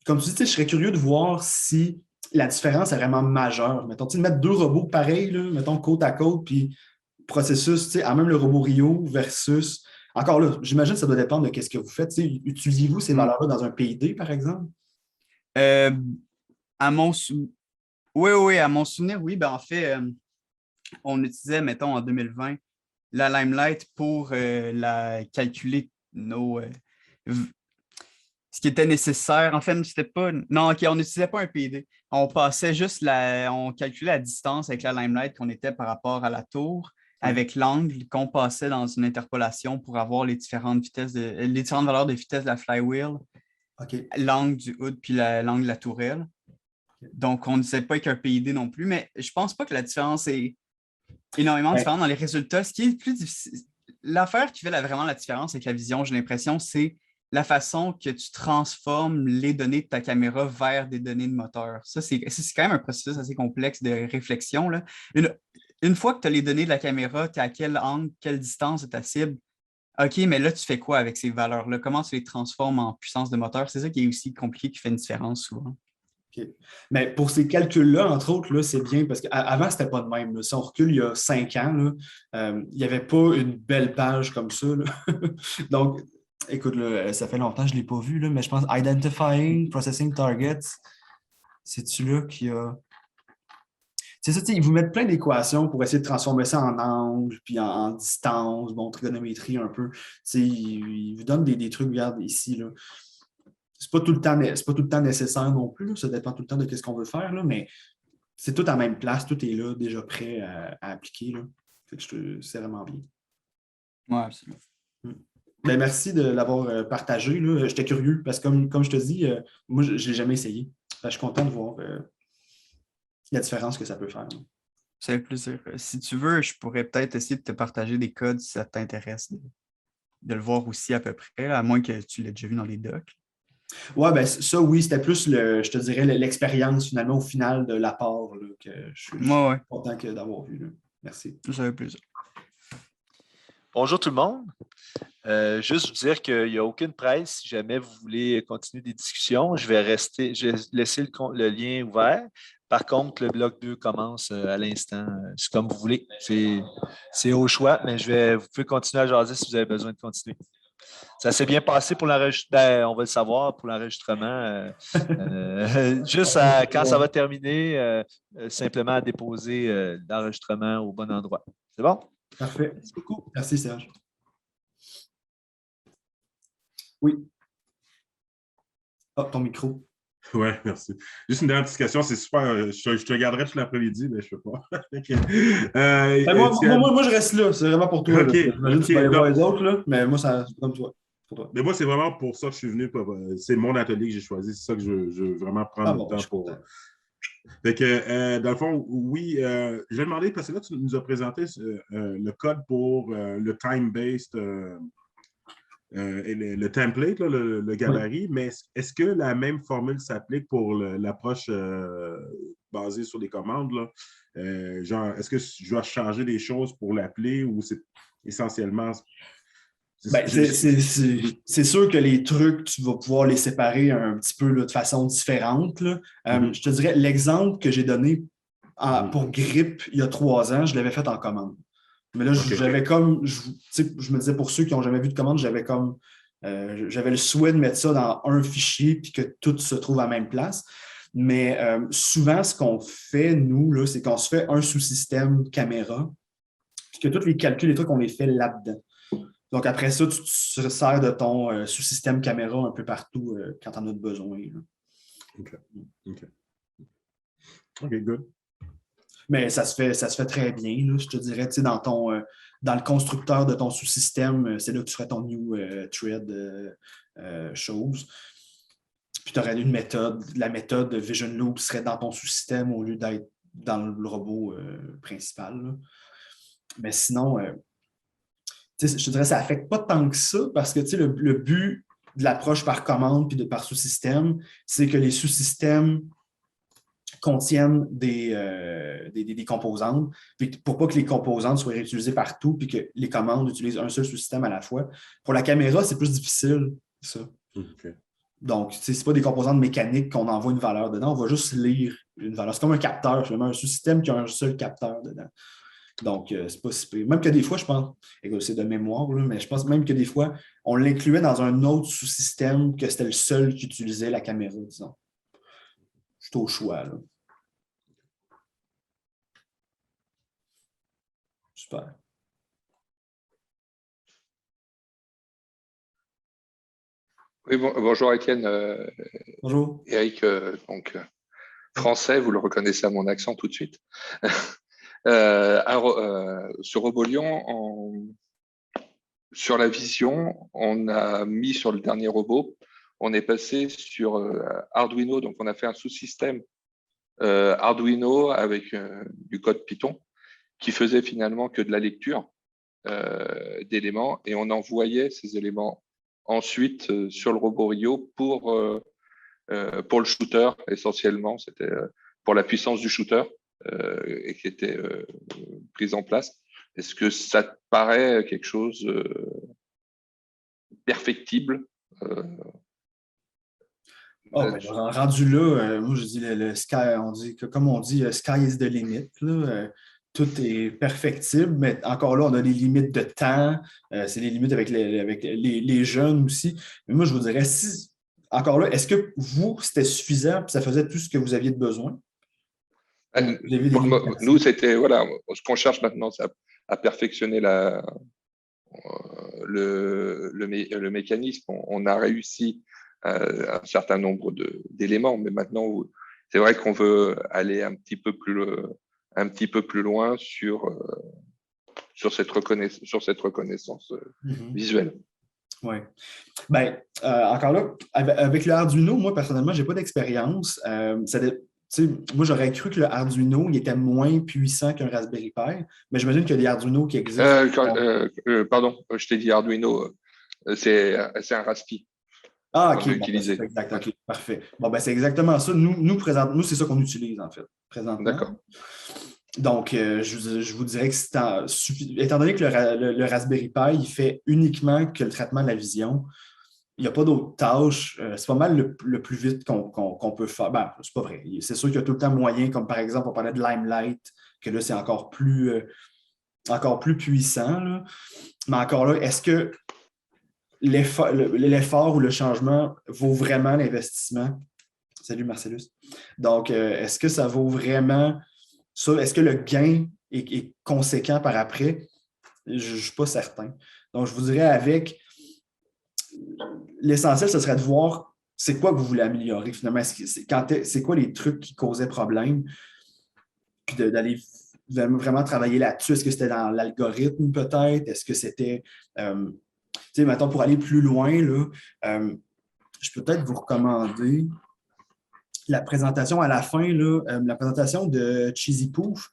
comme tu dis, je serais curieux de voir si la différence est vraiment majeure. Mettons, mettre deux robots pareils, là, mettons côte à côte, puis processus, à même le robot Rio versus. Encore là, j'imagine que ça doit dépendre de ce que vous faites. Utilisez-vous ces valeurs-là dans un PID, par exemple? Euh, à mon sou- oui, à mon souvenir, oui. Ben, en fait, on utilisait, mettons, en 2020, la Limelight pour calculer ce qui était nécessaire. En fait, c'était pas. Non, OK, on n'utilisait pas un PID. On passait juste on calculait la distance avec la Limelight qu'on était par rapport à la tour, Ouais. avec l'angle qu'on passait dans une interpolation pour avoir les différentes valeurs de vitesse de la flywheel, OK. l'angle du hood puis l'angle de la tourelle. Donc, on ne disait pas avec un PID non plus, mais je pense pas que la différence est énormément Ouais. différente dans les résultats. Ce qui est le plus difficile, l'affaire qui fait vraiment la différence avec la vision, j'ai l'impression, c'est la façon que tu transformes les données de ta caméra vers des données de moteur. Ça, c'est quand même un processus assez complexe de réflexion. Là. Une fois que tu as les données de la caméra, tu es à quel angle, quelle distance de ta cible. OK, mais là, tu fais quoi avec ces valeurs-là? Comment tu les transformes en puissance de moteur? C'est ça qui est aussi compliqué, qui fait une différence souvent. OK. Mais pour ces calculs-là, entre autres, là, c'est bien parce qu'avant, c'était pas de même. Là. Si on recule il y a 5 ans, là, il n'y avait pas une belle page comme ça. Là. Donc, écoute, là, ça fait longtemps que je ne l'ai pas vu, là, mais je pense Identifying, Processing Targets, c'est-tu là qu'il y a. C'est ça, ils vous mettent plein d'équations pour essayer de transformer ça en angle, puis en distance, bon, trigonométrie un peu. Ils vous donnent des trucs, regarde ici, là. C'est pas tout le temps nécessaire non plus. Là. Ça dépend tout le temps de ce qu'on veut faire, là, mais c'est tout à la même place, tout est là, déjà prêt à appliquer. Là. C'est vraiment bien. Oui, absolument. Ben, merci de l'avoir partagé. Là. J'étais curieux parce que, comme je te dis, moi, je ne l'ai jamais essayé. Je suis content de voir la différence que ça peut faire. Là. Ça fait plaisir. Si tu veux, je pourrais peut-être essayer de te partager des codes si ça t'intéresse de le voir aussi à peu près, à moins que tu l'aies déjà vu dans les docs. Oui, ben ça, oui, c'était plus, je te dirais, l'expérience finalement au final de l'apport là, que je suis Ouais. content d'avoir vu. Là. Merci. Ça fait plaisir. Bonjour tout le monde. Juste vous dire qu'il n'y a aucune presse. Si jamais vous voulez continuer des discussions, je vais laisser le lien ouvert. Par contre, le bloc 2 commence à l'instant. C'est comme vous voulez. C'est au choix, mais vous pouvez continuer à jaser si vous avez besoin de continuer. Ça s'est bien passé pour l'enregistrement. On va le savoir pour l'enregistrement. Juste quand ça va terminer, simplement à déposer l'enregistrement au bon endroit. C'est bon? Parfait. Merci beaucoup. Merci, Serge. Oui. Ah, ton micro. Ouais, merci. Juste une dernière petite question, c'est super. Je te garderai tout l'après-midi, mais je ne peux pas. OK. Moi, je reste là. C'est vraiment pour toi. Là. OK, J'imagine que tu vas aller OK. voir les autres, là, mais moi, c'est comme toi. Pour toi. Mais moi, c'est vraiment pour ça que je suis venu. C'est mon atelier que j'ai choisi. C'est ça que je veux vraiment prendre Ah le bon, je temps suis pour. content. Fait que, dans le fond, oui, je vais demander, parce que là, tu nous as présenté le code pour le time-based et le template, là, le Oui. gabarit, mais est-ce que la même formule s'applique pour l'approche basée sur les commandes, là? Genre, est-ce que je dois changer des choses pour l'appeler ou c'est essentiellement. Ben, c'est sûr que les trucs, tu vas pouvoir les séparer un petit peu là, de façon différente. Là. Je te dirais, l'exemple que j'ai donné pour grippe il y a 3 ans, je l'avais fait en commande. Mais là, j'avais comme, je me disais pour ceux qui n'ont jamais vu de commande, j'avais le souhait de mettre ça dans un fichier puis que tout se trouve à la même place. Mais souvent, ce qu'on fait, nous, là, c'est qu'on se fait un sous-système caméra, puis que tous les calculs et trucs, on les fait là-dedans. Donc, après ça, tu te sers de ton sous-système caméra un peu partout quand tu en as besoin. Là. OK, good. Mais ça se fait très bien, là, je te dirais, dans le constructeur de ton sous-système, c'est là que tu ferais ton new thread chose. Puis tu aurais une méthode. La méthode de Vision Loop serait dans ton sous-système au lieu d'être dans le robot principal. Là. Mais sinon, je te dirais, ça n'affecte pas tant que ça parce que le but de l'approche par commande puis par sous-système, c'est que les sous-systèmes contiennent des composantes, puis pour pas que les composantes soient réutilisées partout, puis que les commandes utilisent un seul sous-système à la fois. Pour la caméra, c'est plus difficile, ça. Okay. Donc, ce n'est pas des composantes mécaniques qu'on envoie une valeur dedans, on va juste lire une valeur. C'est comme un capteur, finalement, un sous-système qui a un seul capteur dedans. Donc, c'est pas si pire. Même que des fois, je pense, c'est de mémoire, là, mais je pense même que des fois, on l'incluait dans un autre sous-système que c'était le seul qui utilisait la caméra, disons. C'est au choix, là. Super. Oui, bonjour Étienne. Bonjour. Eric, français, vous le reconnaissez à mon accent tout de suite. Sur Robolion, sur la vision, on a mis sur le dernier robot, on est passé sur Arduino, donc on a fait un sous-système Arduino avec du code Python qui faisait finalement que de la lecture d'éléments et on envoyait ces éléments ensuite sur le robot Rio pour le shooter essentiellement. C'était pour la puissance du shooter et qui était prise en place. Est-ce que ça te paraît quelque chose perfectible rendu là, moi je dis le sky, comme on dit, sky is the limit. Là, tout est perfectible, mais encore là, on a des limites de temps, c'est les limites avec les jeunes aussi. Mais moi, je vous dirais, encore là, est-ce que c'était suffisant et ça faisait tout ce que vous aviez de besoin? Nous, c'était, voilà, ce qu'on cherche maintenant, c'est à perfectionner le mécanisme. On a réussi un certain nombre d'éléments, mais maintenant, c'est vrai qu'on veut aller un petit peu plus loin sur cette reconnaissance visuelle. Oui. Bien, encore là, avec le Arduino, moi, personnellement, je n'ai pas d'expérience. Moi, j'aurais cru que le Arduino il était moins puissant qu'un Raspberry Pi, mais j'imagine qu'il y a des Arduino qui existent. Pardon, je t'ai dit Arduino, c'est un Raspi. Ah, OK. C'est exact. OK, parfait. Bon, ben, c'est exactement ça. Nous, c'est ça qu'on utilise, en fait, présentement. D'accord. Donc, je vous dirais que étant donné que le Raspberry Pi, il fait uniquement que le traitement de la vision, il n'y a pas d'autres tâches. C'est pas mal le plus vite qu'on peut faire. Ben, c'est pas vrai. C'est sûr qu'il y a tout le temps moyen, comme par exemple, on parlait de Limelight, que là, c'est encore plus puissant. Là. Mais encore là, est-ce que l'effort ou le changement vaut vraiment l'investissement? Salut, Marcellus. Donc, est-ce que ça vaut vraiment ça? Est-ce que le gain est conséquent par après? Je ne suis pas certain. Donc, je vous dirais avec l'essentiel, ce serait de voir c'est quoi que vous voulez améliorer finalement? C'est quoi les trucs qui causaient problème? Puis d'aller vraiment travailler là-dessus. Est-ce que c'était dans l'algorithme peut-être? Est-ce que c'était, tu sais, mettons, pour aller plus loin, là, je peux peut-être vous recommander la présentation à la fin, là, la présentation de Cheesy Poof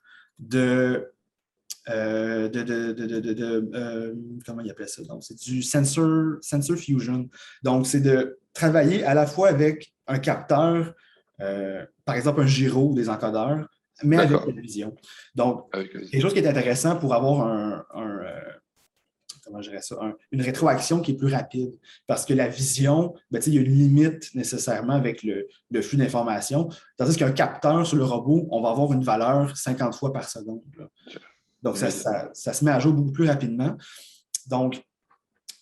comment il appelait ça? Donc, c'est du sensor fusion. Donc, c'est de travailler à la fois avec un capteur, par exemple un gyro des encodeurs, mais avec D'accord. la vision. Donc, Avec quelque chose qui est intéressant pour avoir comment je dirais ça, une rétroaction qui est plus rapide. Parce que la vision, ben, il y a une limite nécessairement avec le flux d'informations. Tandis qu'un capteur sur le robot, on va avoir une valeur 50 fois par seconde. Là. Donc, ça se met à jour beaucoup plus rapidement. Donc,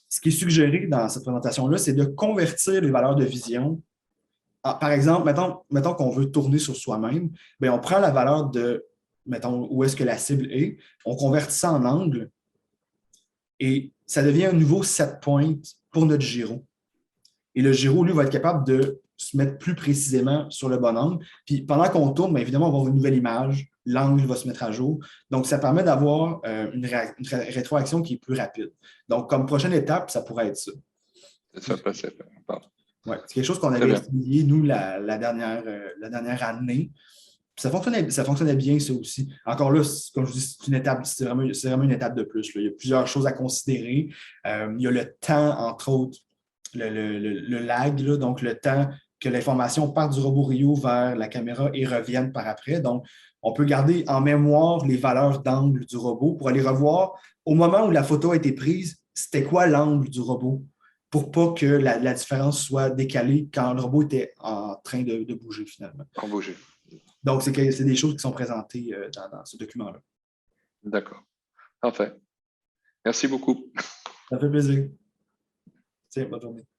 ce qui est suggéré dans cette présentation-là, c'est de convertir les valeurs de vision. Par exemple, mettons qu'on veut tourner sur soi-même, bien, on prend la valeur de, mettons, où est-ce que la cible est, on convertit ça en angle et ça devient un nouveau set point pour notre gyro. Et le gyro, lui, va être capable de se mettre plus précisément sur le bon angle. Puis pendant qu'on tourne, bien évidemment, on va avoir une nouvelle image. L'angle va se mettre à jour. Donc, ça permet d'avoir une rétroaction qui est plus rapide. Donc, comme prochaine étape, ça pourrait être ça. Ça passait. Pardon. Ouais, c'est quelque chose qu'on avait essayé, nous, la dernière année. Puis ça fonctionnait bien, ça aussi. Encore là, comme je dis, c'est vraiment une étape de plus. Là. Il y a plusieurs choses à considérer. Il y a le temps, entre autres, le lag, là, donc le temps que l'information parte du robot Rio vers la caméra et revienne par après. Donc, on peut garder en mémoire les valeurs d'angle du robot pour aller revoir au moment où la photo a été prise, c'était quoi l'angle du robot pour pas que la différence soit décalée quand le robot était en train de bouger finalement. En bouger. Donc, c'est des choses qui sont présentées dans ce document-là. D'accord. Parfait. Merci beaucoup. Ça fait plaisir. Tiens, bonne journée.